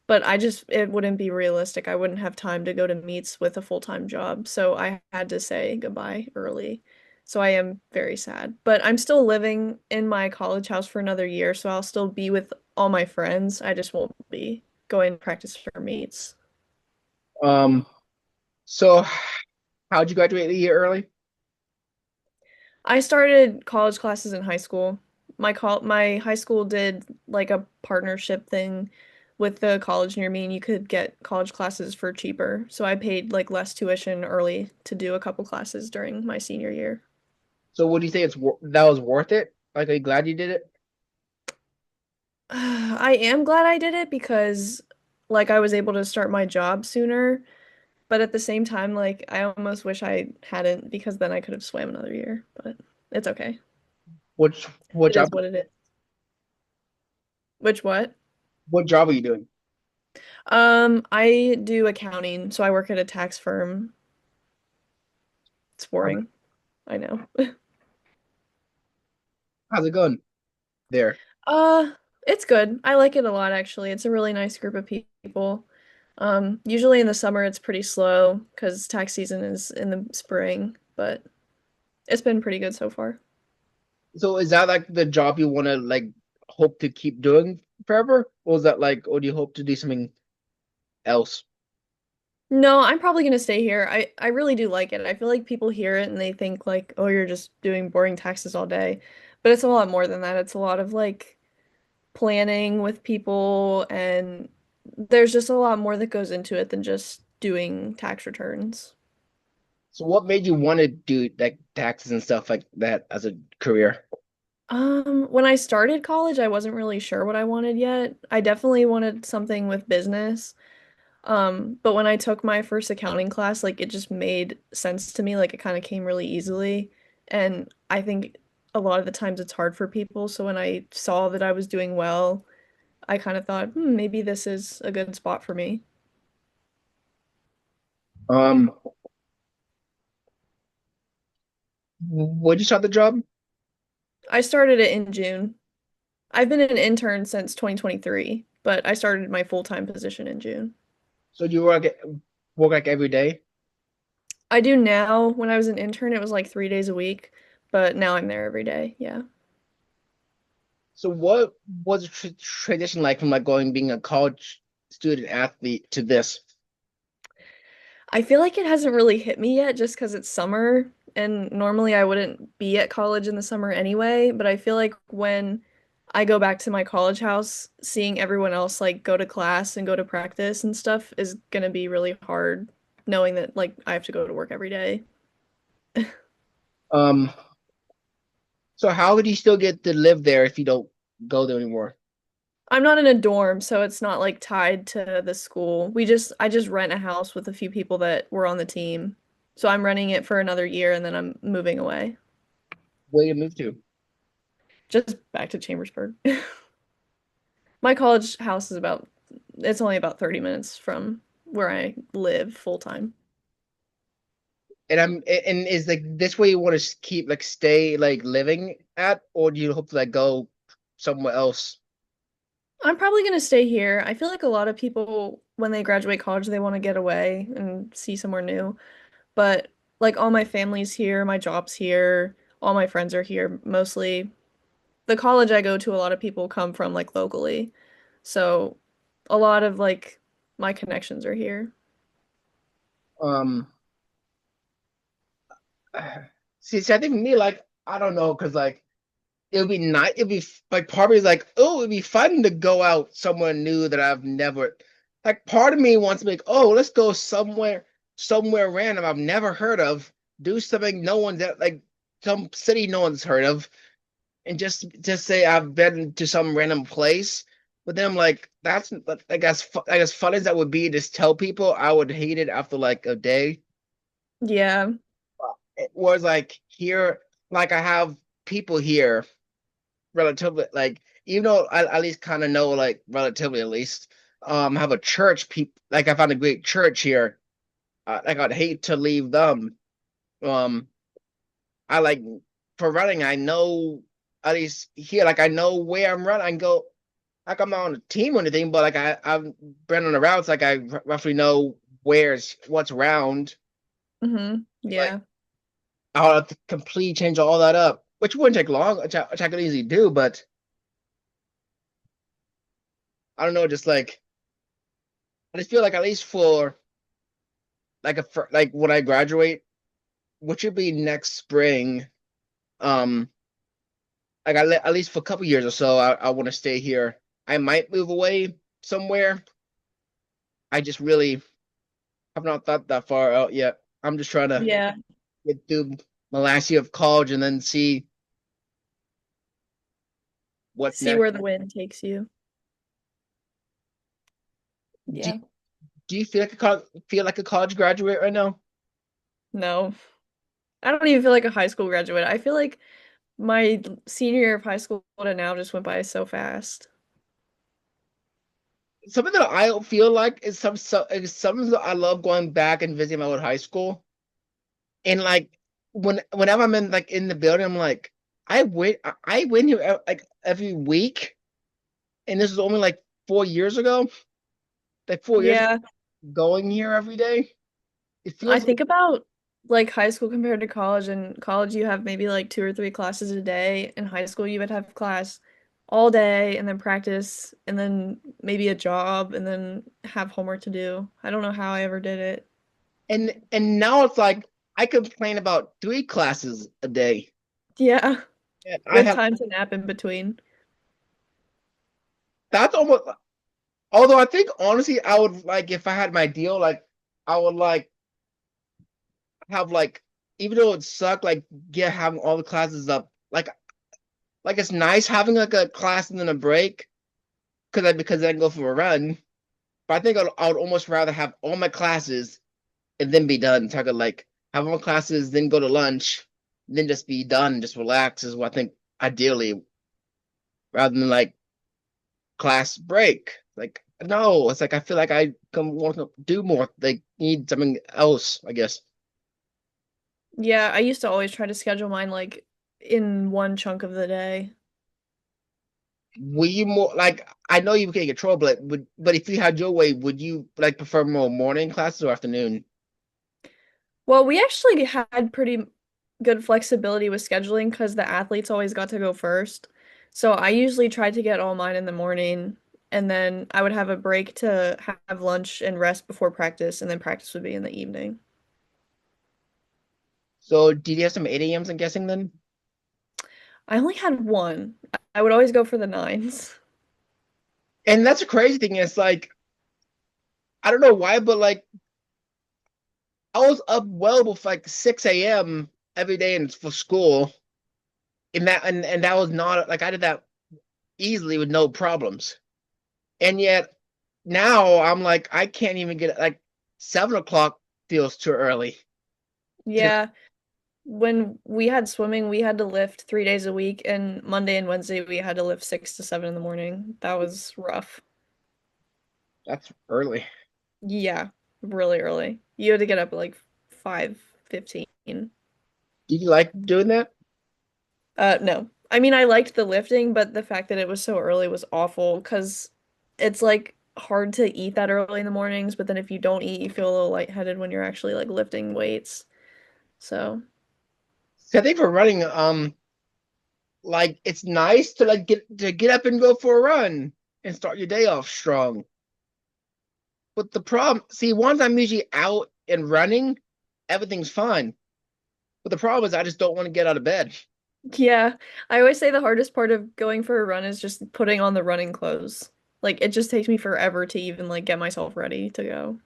But it wouldn't be realistic. I wouldn't have time to go to meets with a full-time job. So I had to say goodbye early. So I am very sad. But I'm still living in my college house for another year, so I'll still be with all my friends. I just won't be going to practice for meets. Um, so how'd you graduate a year early? I started college classes in high school. My high school did like a partnership thing with the college near me, and you could get college classes for cheaper. So I paid like less tuition early to do a couple classes during my senior year. So what do you think that was worth it? Like, are you glad you did it? I am glad I did it because like I was able to start my job sooner, but at the same time like I almost wish I hadn't because then I could have swam another year, but it's okay. What It is job what it is. Which what? what job are you doing? I do accounting, so I work at a tax firm. It's boring. I know. How's it going there? Uh, it's good. I like it a lot actually. It's a really nice group of people. Usually in the summer it's pretty slow because tax season is in the spring, but it's been pretty good so far. So is that like the job you want to like hope to keep doing forever? Or is that like, or do you hope to do something else? No, I'm probably gonna stay here. I really do like it. I feel like people hear it and they think like, oh, you're just doing boring taxes all day. But it's a lot more than that. It's a lot of like planning with people, and there's just a lot more that goes into it than just doing tax returns. So what made you want to do like taxes and stuff like that as a career? When I started college, I wasn't really sure what I wanted yet. I definitely wanted something with business. But when I took my first accounting class, like it just made sense to me. Like it kind of came really easily. And I think a lot of the times it's hard for people. So when I saw that I was doing well, I kind of thought, maybe this is a good spot for me. Um, when did you start the job? I started it in June. I've been an intern since 2023, but I started my full-time position in June. So do you work like every day? I do now. When I was an intern, it was like 3 days a week, but now I'm there every day. Yeah. So what was the transition like from like going being a college student athlete to this? I feel like it hasn't really hit me yet just because it's summer, and normally I wouldn't be at college in the summer anyway, but I feel like when I go back to my college house, seeing everyone else like go to class and go to practice and stuff is gonna be really hard, knowing that like I have to go to work every day. Um, so how would you still get to live there if you don't go there anymore? I'm not in a dorm, so it's not like tied to the school. I just rent a house with a few people that were on the team. So I'm renting it for another year and then I'm moving away. Where you move to? Just back to Chambersburg. My college house is it's only about 30 minutes from where I live full time. And is like this where you want to keep like stay like living at, or do you hope to like go somewhere else? I'm probably gonna stay here. I feel like a lot of people, when they graduate college, they want to get away and see somewhere new. But like all my family's here, my job's here, all my friends are here. Mostly the college I go to, a lot of people come from like locally. So a lot of like my connections are here. Um, see, I think me like I don't know, because like it would be nice. It'd be like part of me is like, oh, it'd be fun to go out somewhere new that I've never. Like part of me wants to be like, oh, let's go somewhere random I've never heard of, do something no one's like some city no one's heard of, and just say I've been to some random place. But then I'm like, that's I guess fun as that would be, just tell people I would hate it after like a day. Yeah. Whereas like here, like I have people here relatively like even though I at least kind of know like relatively at least have a church people like I found a great church here. Like I'd hate to leave them. Um, I like for running. I know at least here like I know where I'm running. I can go like I'm not on a team or anything, but like I've been on the routes. Like I roughly know where's what's around. Like Yeah. I'll have to completely change all that up, which wouldn't take long, which I could easily do. But I don't know, just like I just feel like at least for like like when I graduate, which should be next spring, um, like at least for a couple years or so, I want to stay here. I might move away somewhere. I just really have not thought that far out yet. I'm just trying to Yeah. get through my last year of college and then see what's See next. where the wind takes you. Do Yeah. do you feel like a college graduate right now? No. I don't even feel like a high school graduate. I feel like my senior year of high school to now just went by so fast. Something that I feel like is something that I love going back and visiting my old high school. And like whenever I'm in like in the building, I'm like, I went here like every week, and this was only like 4 years ago. Like 4 years ago, Yeah. going here every day. It I feels think about like high school compared to college. In college, you have maybe like two or three classes a day. In high school, you would have class all day and then practice and then maybe a job and then have homework to do. I don't know how I ever did it. and now it's like I complain about 3 classes a day. Yeah, And I with have time to nap in between. that's almost although I think honestly I would like if I had my deal like I would like have like even though it sucked like get having all the classes up like it's nice having like a class and then a break because I can go for a run. But I think I would almost rather have all my classes and then be done. So I could like have all my classes, then go to lunch, then just be done, just relax is what I think ideally, rather than like class break. Like no, it's like I feel like I can want to do more. Like need something else, I guess. Yeah, I used to always try to schedule mine like in one chunk of the day. Were you more like I know you can't control, but if you had your way, would you like prefer more morning classes or afternoon? Well, we actually had pretty good flexibility with scheduling because the athletes always got to go first. So I usually tried to get all mine in the morning, and then I would have a break to have lunch and rest before practice, and then practice would be in the evening. So did you have some 8 a.m.s, I'm guessing then? I only had one. I would always go for the nines. And that's a crazy thing. It's like I don't know why, but like I was up well before like 6 a.m. every day and for school. And that was not like I did that easily with no problems. And yet now I'm like I can't even get like 7 o'clock feels too early. To, Yeah, when we had swimming, we had to lift 3 days a week, and Monday and Wednesday we had to lift 6 to 7 in the morning. That was rough. that's early. Yeah, really early. You had to get up at like 5:15. Did you like doing that? No. I mean, I liked the lifting, but the fact that it was so early was awful because it's like hard to eat that early in the mornings, but then if you don't eat, you feel a little lightheaded when you're actually like lifting weights. So, So I think for running, like it's nice to like get up and go for a run and start your day off strong. But the problem, see, once I'm usually out and running, everything's fine. But the problem is I just don't want to get out of bed. yeah, I always say the hardest part of going for a run is just putting on the running clothes. Like it just takes me forever to even like get myself ready to go.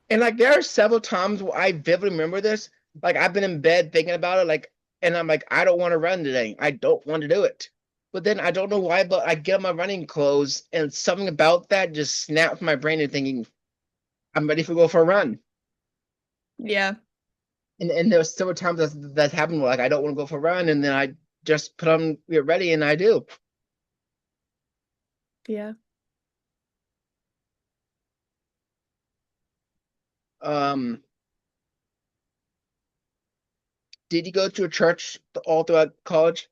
And like there are several times where I vividly remember this. Like I've been in bed thinking about it, like, and I'm like, I don't want to run today. I don't want to do it. But then I don't know why, but I get my running clothes and something about that just snaps my brain and thinking, I'm ready to go for a run. Yeah, And there's several times that's happened where like I don't want to go for a run, and then I just put on get ready and I do. yeah. Um, did you go to a church all throughout college?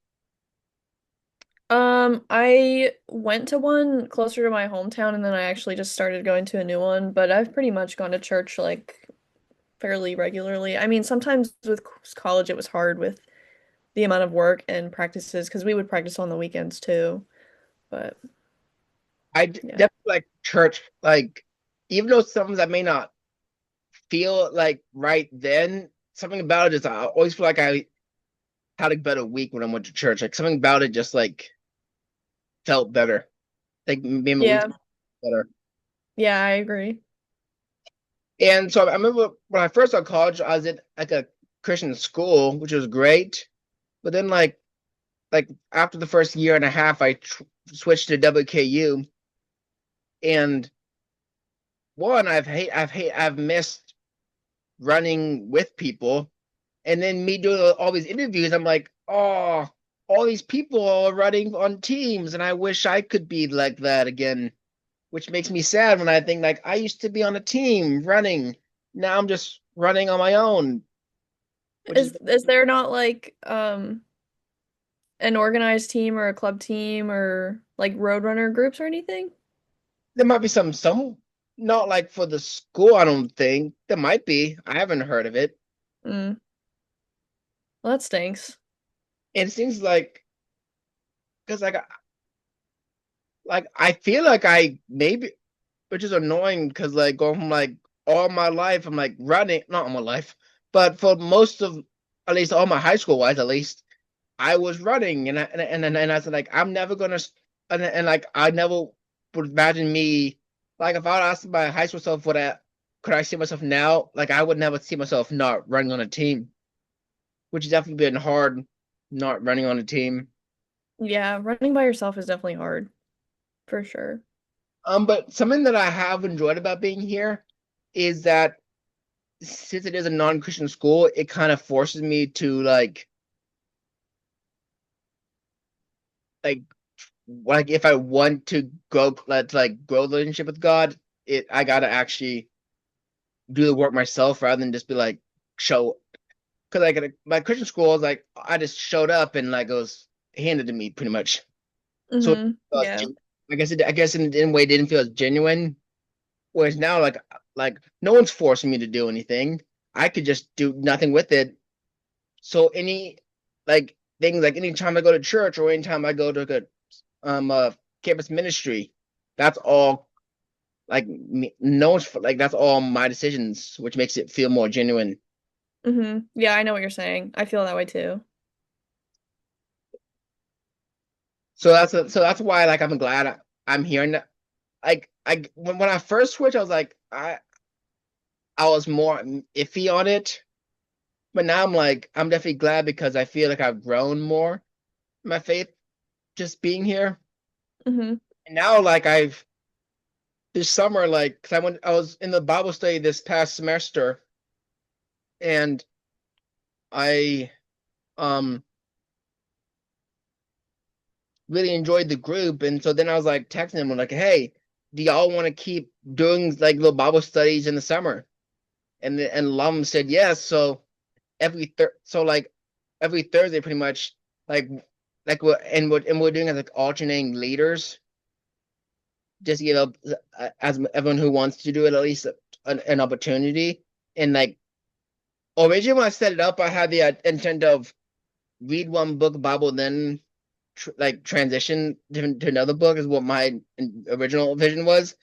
I went to one closer to my hometown and then I actually just started going to a new one, but I've pretty much gone to church like fairly regularly. I mean, sometimes with college it was hard with the amount of work and practices because we would practice on the weekends too. But yeah. Definitely like church, like even though sometimes I may not feel like right then, something about it is I always feel like I had a better week when I went to church. Like something about it just like felt better. Like made my week Yeah. better. Yeah, I agree. And so I remember when I first got college, I was at like a Christian school, which was great. But then like after the first year and a half, I switched to WKU, and one I've missed running with people, and then me doing all these interviews, I'm like, oh, all these people are running on teams, and I wish I could be like that again, which makes me sad when I think like I used to be on a team running. Now I'm just running on my own, which is Is there not like an organized team or a club team or like roadrunner groups or anything? there might be some not like for the school, I don't think. There might be. I haven't heard of it. Mm. Well, that stinks. And it seems like because like I feel like I maybe which is annoying because like going from like all my life I'm like running not all my life, but for most of at least all my high school wise at least I was running and I said like I'm never gonna and like I never would imagine me like if I asked my high school self for that could I see myself now? Like I would never see myself not running on a team, which has definitely been hard, not running on a team. Yeah, running by yourself is definitely hard, for sure. But something that I have enjoyed about being here is that since it is a non-Christian school, it kind of forces me to like if I want to grow grow the relationship with God, I gotta actually do the work myself rather than just be like show because like at my Christian school is like I just showed up and like it was handed to me pretty much. So Yeah. I guess in a way it didn't feel as genuine. Whereas now like no one's forcing me to do anything. I could just do nothing with it. So any things like anytime I go to church or anytime I go to campus ministry, that's all no one's like that's all my decisions, which makes it feel more genuine. Yeah, I know what you're saying. I feel that way too. So that's why like I'm glad I'm hearing that. When I first switched, I was like I was more iffy on it, but now I'm like I'm definitely glad because I feel like I've grown more in my faith just being here. hmm And now like I've this summer like 'cause I was in the Bible study this past semester and I um really enjoyed the group. And so then I was like texting them like, hey, do y'all want to keep doing like little Bible studies in the summer? And a lot of them said yes. So every Thursday pretty much like we're doing it like alternating leaders just to give up as everyone who wants to do it at least an opportunity. And like originally when I set it up, I had the intent of read one book of Bible, then transition to another book is what my original vision was.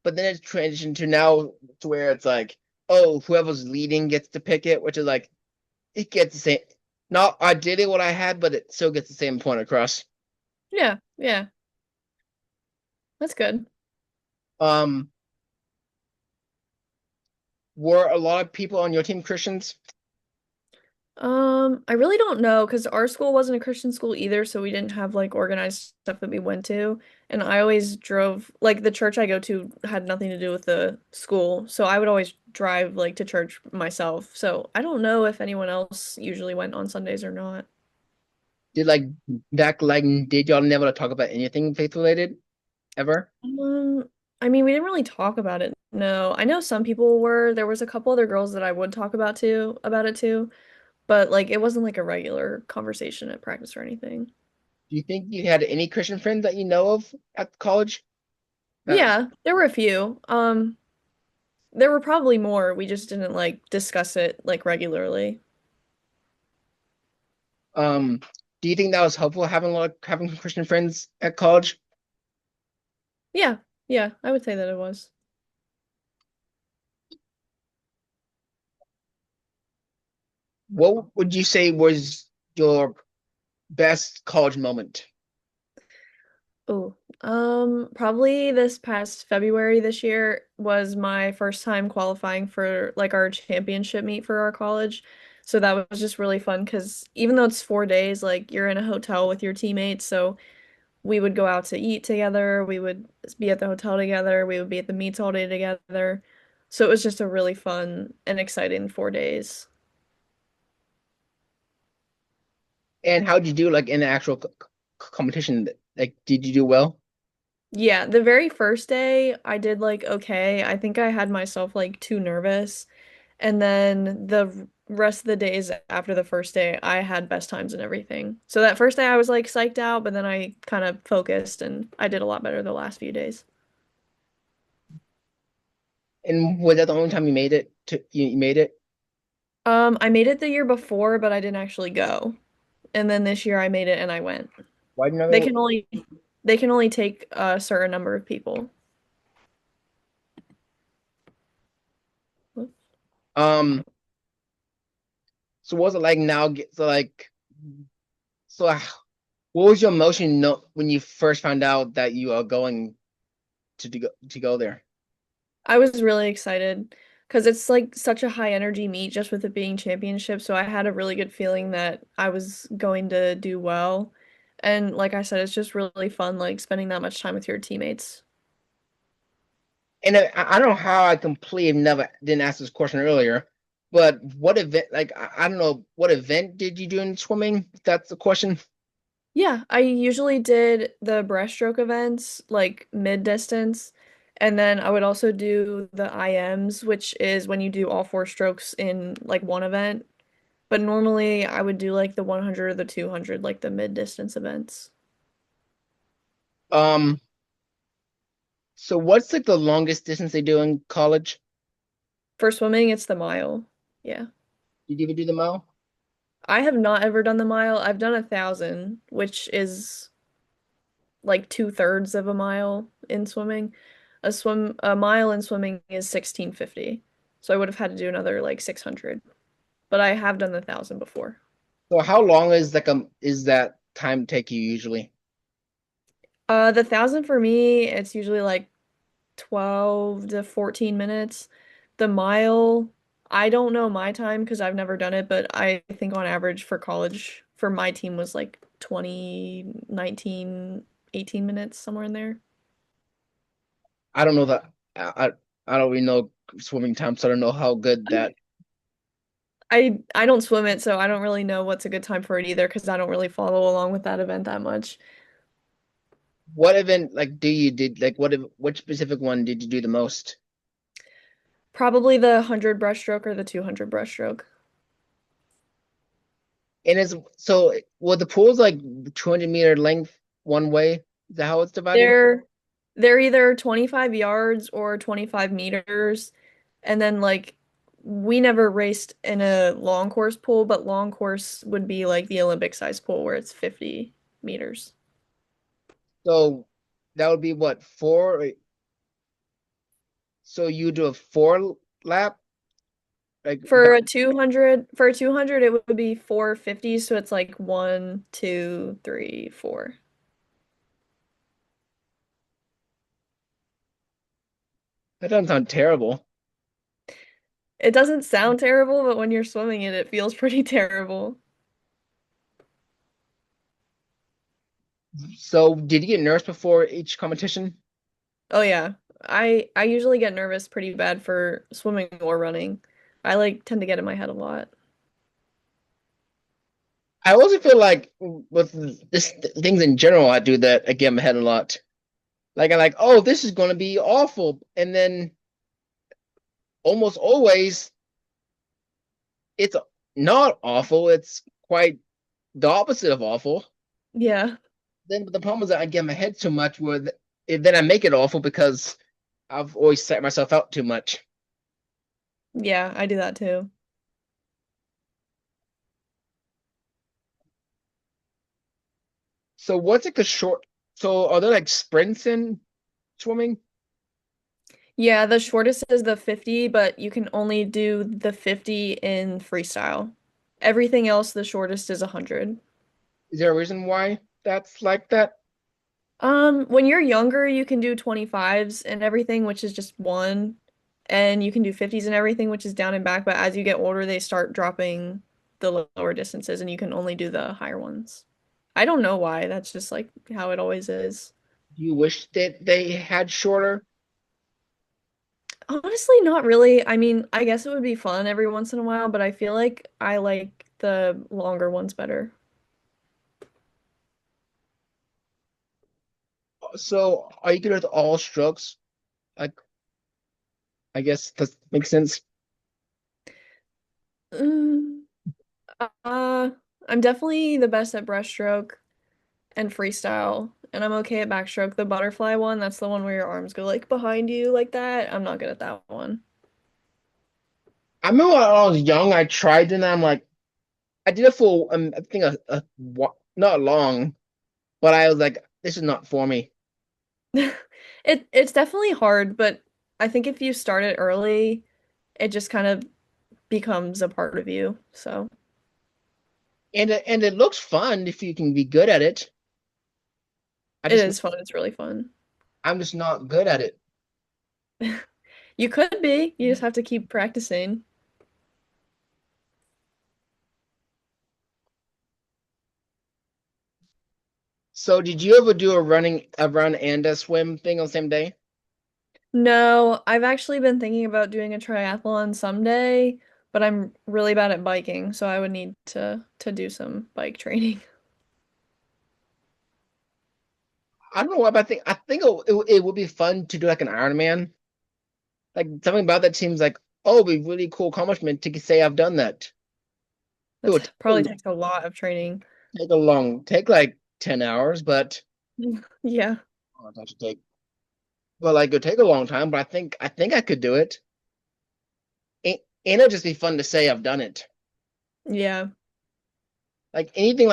But then it's transitioned to now to where it's like, oh, whoever's leading gets to pick it, which is like it gets the same. Not ideally what I had, but it still gets the same point across. Yeah, yeah. That's good. Um, were a lot of people on your team Christians? I really don't know because our school wasn't a Christian school either, so we didn't have like organized stuff that we went to. And I always drove, like the church I go to had nothing to do with the school, so I would always drive like to church myself. So I don't know if anyone else usually went on Sundays or not. Did did y'all never talk about anything faith related ever? Um, I mean, we didn't really talk about it. No, I know some people were. There was a couple other girls that I would talk about it too, but like it wasn't like a regular conversation at practice or anything. Do you think you had any Christian friends that you know of at college? That Yeah, there were a few. There were probably more. We just didn't like discuss it like regularly. um, do you think that was helpful having having Christian friends at college? Yeah, yeah, I would say that it was. What would you say was your best college moment? Oh, probably this past February this year was my first time qualifying for like our championship meet for our college. So that was just really fun because even though it's 4 days, like you're in a hotel with your teammates, so we would go out to eat together, we would be at the hotel together, we would be at the meets all day together. So it was just a really fun and exciting 4 days. And how did you do like in the actual competition? Like, did you do well? Yeah, the very first day I did like okay. I think I had myself like too nervous. And then the rest of the days after the first day, I had best times and everything. So that first day I was like psyched out, but then I kind of focused and I did a lot better the last few days. And was that the only time you made it you made it? I made it the year before, but I didn't actually go. And then this year I made it and I went. Why didn't They I can only they can only take a certain number of people. um so what was it like now so what was your emotion when you first found out that you are going to go there? I was really excited because it's like such a high energy meet just with it being championship. So I had a really good feeling that I was going to do well. And like I said, it's just really fun like spending that much time with your teammates. And I don't know how I completely never didn't ask this question earlier, but what event? Like I don't know what event did you do in swimming? If that's the question. Yeah, I usually did the breaststroke events, like mid distance, and then I would also do the IMs, which is when you do all four strokes in like one event. But normally I would do like the 100 or the 200, like the mid distance events. Um, so what's like the longest distance they do in college? For swimming, it's the mile. Yeah. Did you ever do the mile? I have not ever done the mile. I've done 1,000, which is like 2/3 of a mile in swimming. A mile in swimming is 1650. So I would have had to do another like 600. But I have done the 1,000 before. So how long is that time take you usually? The 1,000 for me, it's usually like 12 to 14 minutes. The mile, I don't know my time because I've never done it, but I think on average for college for my team was like 20, 19, 18 minutes, somewhere in there. I don't know that I don't really know swimming time, so I don't know how good that. I don't swim it, so I don't really know what's a good time for it either because I don't really follow along with that event that much. What event like do you did like which specific one did you do the most? Probably the 100 breaststroke or the 200 breaststroke. And is so well the pool's like 200-meter length one way. Is that how it's divided? They're they're either 25 yards or 25 meters. And then like we never raced in a long course pool, but long course would be like the Olympic size pool where it's 50 meters. So that would be what four? So you do a four lap like For a 200 it would be 450, so it's like one, two, three, four. that doesn't sound terrible. It doesn't sound terrible, but when you're swimming it, it feels pretty terrible. So did you get nervous before each competition? Oh yeah. I usually get nervous pretty bad for swimming or running. I like tend to get in my head a lot. I also feel like with this things in general, I do that. I get in my head a lot. Like I'm like, oh, this is going to be awful, and then almost always it's not awful. It's quite the opposite of awful. Yeah. Then the problem is that I get in my head too much, where then I make it awful because I've always set myself out too much. Yeah, I do that too. So what's like the short? So are there like sprints in swimming? Yeah, the shortest is the 50, but you can only do the 50 in freestyle. Everything else, the shortest is 100. Is there a reason why that's like that? When you're younger, you can do 25s and everything, which is just one, and you can do 50s and everything, which is down and back, but as you get older, they start dropping the lower distances and you can only do the higher ones. I don't know why, that's just like how it always is. Do you wish that they had shorter? Honestly, not really. I mean, I guess it would be fun every once in a while, but I feel like I like the longer ones better. So are you good with all strokes? Like, I guess that makes sense. Mm, uh, I'm definitely the best at breaststroke and freestyle, and I'm okay at backstroke. The butterfly one, that's the one where your arms go like behind you like that. I'm not good at that one. I remember when I was young, I tried and I'm like, I did it for I think not long, but I was like, this is not for me. It's definitely hard, but I think if you start it early, it just kind of becomes a part of you. So And it looks fun if you can be good at it. I it just is fun. It's really fun. I'm just not good at it. You could be. You just have to keep practicing. So did you ever do a run and a swim thing on the same day? No, I've actually been thinking about doing a triathlon someday, but I'm really bad at biking, so I would need to do some bike training. I don't know what, but I think it would be fun to do like an Ironman. Like something about that seems like, oh, it'd be really cool accomplishment to say I've done that. It would That probably takes a lot of training. take like 10 hours, but Yeah. oh, that should take but like it would take a long time, but I think I could do it. And it'd just be fun to say I've done it. Yeah. Like anything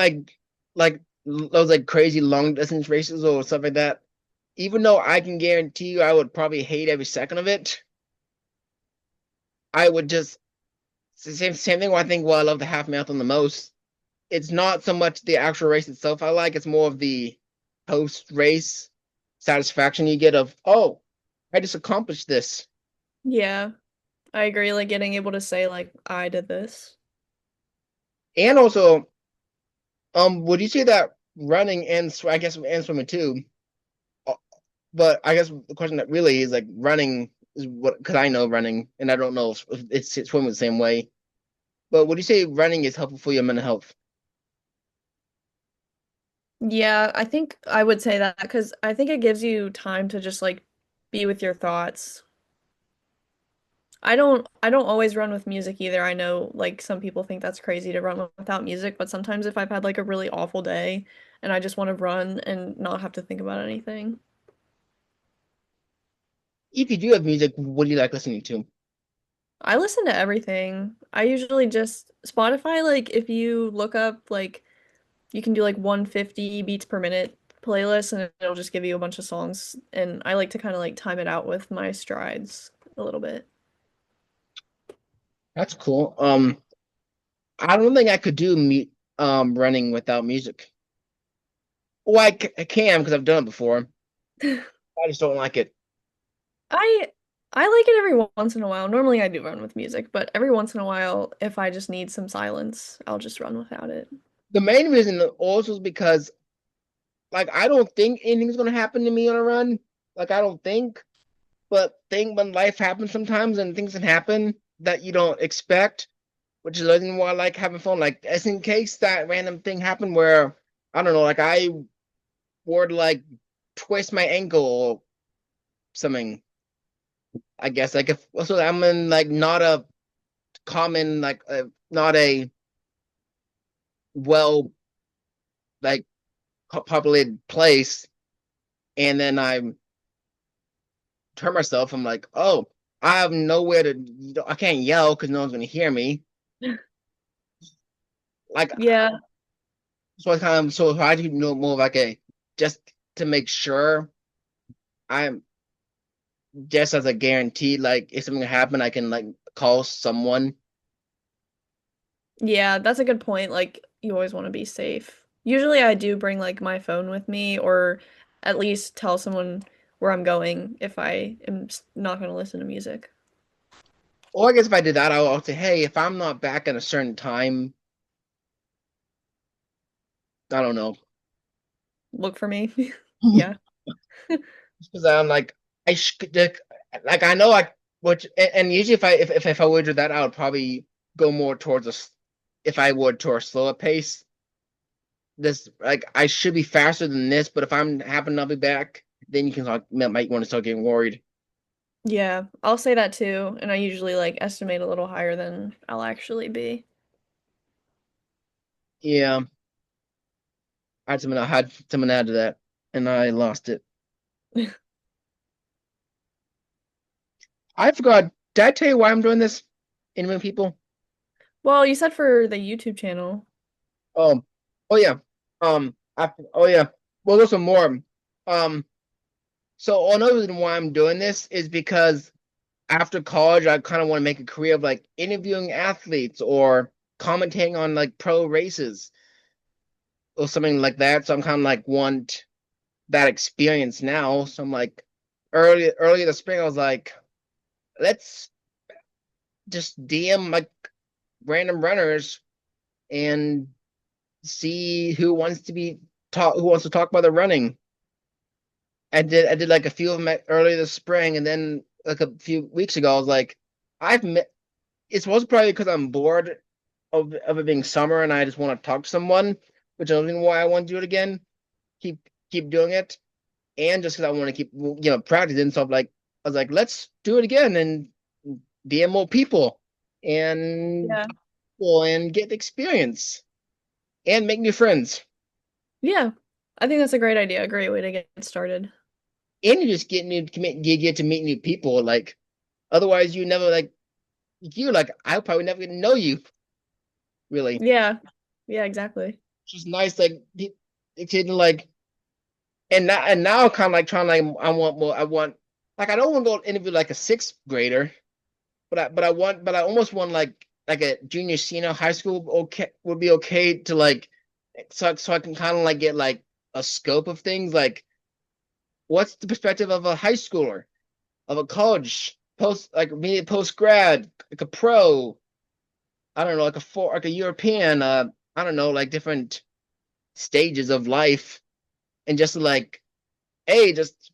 like those like crazy long distance races or stuff like that. Even though I can guarantee you I would probably hate every second of it, I would just it's the same thing where I think I love the half marathon the most. It's not so much the actual race itself I like, it's more of the post race satisfaction you get of, oh, I just accomplished this. Yeah. I agree, like getting able to say like I did this. And also, would you say that running and I guess and swimming too? uh, But I guess the question that really is like running is what because I know running and I don't know if it's swimming the same way. But would you say running is helpful for your mental health? Yeah, I think I would say that because I think it gives you time to just like be with your thoughts. I don't always run with music either. I know like some people think that's crazy to run without music, but sometimes if I've had like a really awful day and I just want to run and not have to think about anything. If you do have music, what do you like listening to? I listen to everything. I usually just Spotify, like if you look up like you can do like 150 beats per minute playlist and it'll just give you a bunch of songs and I like to kind of like time it out with my strides a little bit. That's cool. I don't think I could do running without music. Well, I can because I've done it before. I just don't like it. I I like it every once in a while. Normally I do run with music, but every once in a while if I just need some silence, I'll just run without it. The main reason also is because like I don't think anything's gonna happen to me on a run. Like I don't think, but thing when life happens sometimes and things can happen that you don't expect, which is the reason why I like having fun. Like as in case that random thing happened where I don't know, like I would like twist my ankle or something. I guess like if so I'm in like not a common like not a well like populated place, and then I turn myself. I'm like, oh, I have nowhere to. I can't yell because no one's gonna hear me. Like Yeah, so, I kind of so I do know more like a just to make sure I'm just as a guarantee. Like if something happen, I can like call someone. yeah, that's a good point. Like you always want to be safe. Usually I do bring like my phone with me or at least tell someone where I'm going if I am not going to listen to music. Or I guess if I did that, I'll say, hey, if I'm not back at a certain time, I don't know. Look for me. Yeah. Because I'm like like I know I which and usually if I would do that I would probably go more towards if I would towards slower pace. This like I should be faster than this, but if I'm happen to be back, then you can might want to start getting worried. Yeah, I'll say that too, and I usually like estimate a little higher than I'll actually be. Yeah, I had something to add to that, and I lost it. I forgot. Did I tell you why I'm doing this? Interviewing people. Well, you said for the YouTube channel. Oh yeah. Oh yeah. Well, there's some more. Um, so another reason why I'm doing this is because after college, I kind of want to make a career of like interviewing athletes or commentating on like pro races or something like that. So I'm kind of like want that experience now. So I'm like early this spring, I was like, let's just DM like random runners and see who wants to be who wants to talk about their running. I did like a few of them earlier this spring, and then like a few weeks ago, I was like, I've met. It's most probably because I'm bored of it being summer, and I just want to talk to someone, which is the reason why I want to do it again. Keep keep doing it, and just because I want to keep practicing. So I was like, let's do it again and DM more people and Yeah. talk to people and get the experience and make new friends. Yeah. I think that's a great idea. A great way to get started. And you just you get to meet new people. Like otherwise, you never like I probably never get to know you really. Yeah. Yeah, exactly. It's just nice it's getting like and now kind of like trying like I want more. I want like I don't want to go interview like a sixth grader, but I almost want like a junior senior high school okay would be okay to like so I can kind of like get like a scope of things like what's the perspective of a high schooler of a college post like me post grad like a pro I don't know like a European I don't know like different stages of life and just like hey just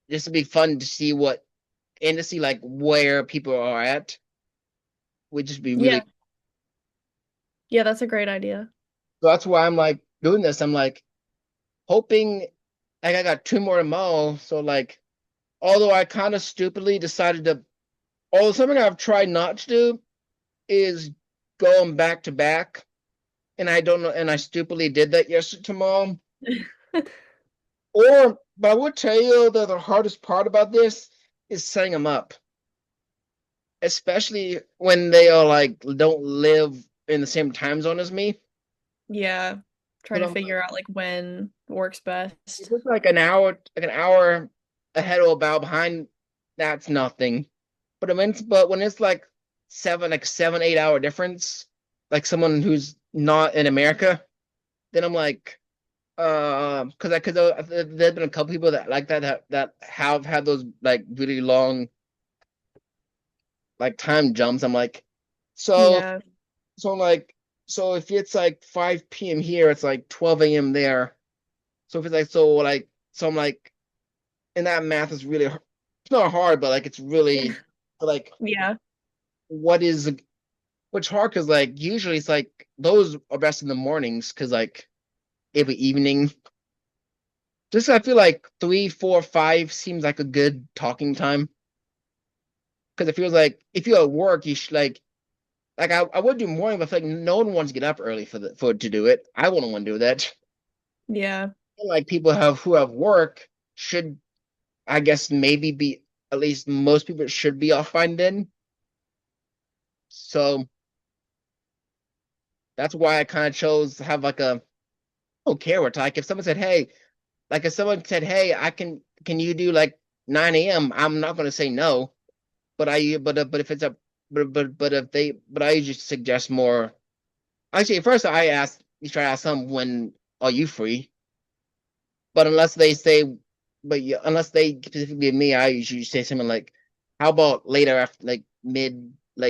to be fun to see what and to see like where people are at would just be Yeah. really Yeah, that's a great idea. so that's why I'm like doing this. I'm like hoping like I got two more tomorrow. So like although I kind of stupidly decided to although something I've tried not to do is going back to back. And I don't know and I stupidly did that yesterday tomorrow. But I would tell you that the hardest part about this is setting them up. Especially when they are like don't live in the same time zone as me. Yeah. Trying Because to I'm like, figure out like when works if best. it's like an hour ahead or about behind, that's nothing. But when it's like 7, 8 hour difference, like someone who's not in America, then I'm like, there's been a couple people that like that have had those like really long like time jumps. I'm like, so Yeah. so I'm like, so if it's like 5 p.m. here, it's like 12 a.m. there. So if it's like so I'm like and that math is really it's not hard, but like it's really like Yeah. what is what's hard because like usually it's like those are best in the mornings because like every evening. Just I feel like 3, 4, 5 seems like a good talking time because it feels like if you're at work you should like I would do morning, but I feel like no one wants to get up early for to do it. I wouldn't want to do that. Yeah. And, like people have who have work should I guess maybe be at least most people should be off by then. So that's why I kind of chose to have like a I don't care what time. Like if someone said, "Hey," like if someone said, "Hey, can you do like 9 a.m.?" I'm not gonna say no. But if it's a but if they but I usually suggest more. Actually, at first you try to ask them when are you free? But unless they say, but yeah, unless they specifically me, I usually say something like, "How about later after like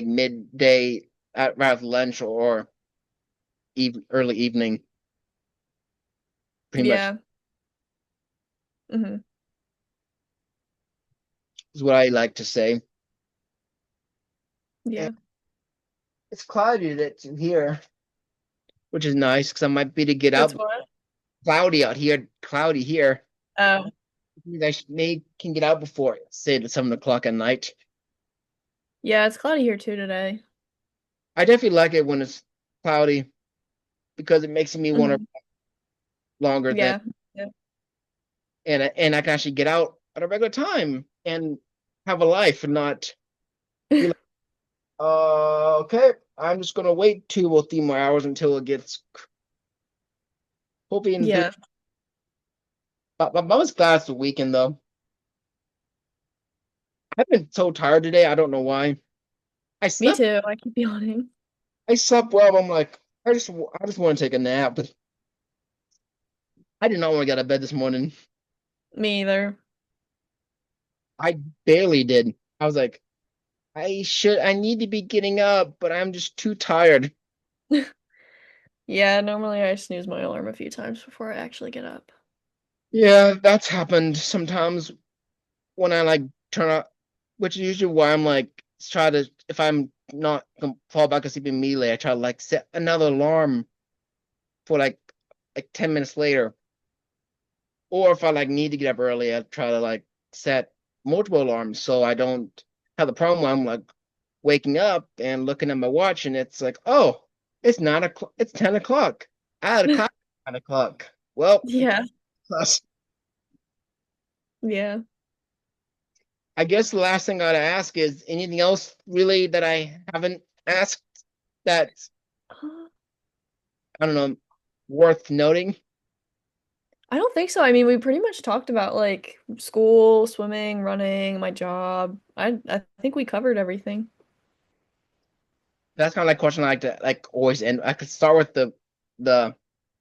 midday at right after lunch or early evening?" Pretty much Yeah. Hmm. is what I like to say. And Yeah. it's cloudy here, which is nice because I might be to get It's out. what? Cloudy here. Oh, May can get out before say at 7 o'clock at night. yeah, it's cloudy here too today. I definitely like it when it's cloudy because it makes me want to Hmm. longer than Yeah. Yeah. and I can actually get out at a regular time and have a life and not be like, okay, I'm just gonna wait 2 or 3 more hours until it gets hoping. Yeah. But I was glad it's the weekend though. I've been so tired today. I don't know why. I Me slept. too. I keep yawning. I slept well. But I'm like, I just want to take a nap. But I did not want to get out of bed this morning. Me either. I barely did. I was like, I need to be getting up, but I'm just too tired. Yeah, normally I snooze my alarm a few times before I actually get up. Yeah, that's happened sometimes when I like turn up, which is usually why I'm like try to if I'm not fall back asleep immediately, I try to like set another alarm for like 10 minutes later. Or if I like need to get up early, I try to like set multiple alarms so I don't have the problem where I'm like waking up and looking at my watch and it's like, oh, it's 9 o'clock, it's 10 o'clock. I had a class at 9 o'clock. Well, Yeah, plus, yeah. I guess the last thing I gotta ask is anything else really that I haven't asked that I don't know worth noting? I don't think so. I mean, we pretty much talked about like school, swimming, running, my job. I think we covered everything. That's kind of like question I like to like always end. I could start with the the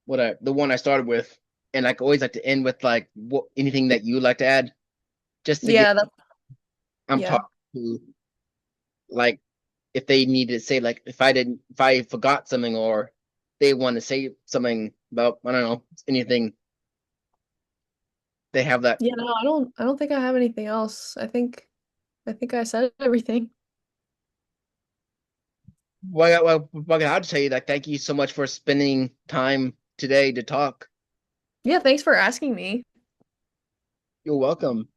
one I started with, and I could always like to end with like what anything that you like to add, just to get Yeah, that's I'm yeah. talking to like if they need to say like if I forgot something or they want to say something about I don't know anything they have that. Yeah, no, I don't think I have anything else. I think I said everything. Well, I'd say that thank you so much for spending time today to talk. Yeah, thanks for asking me. You're welcome.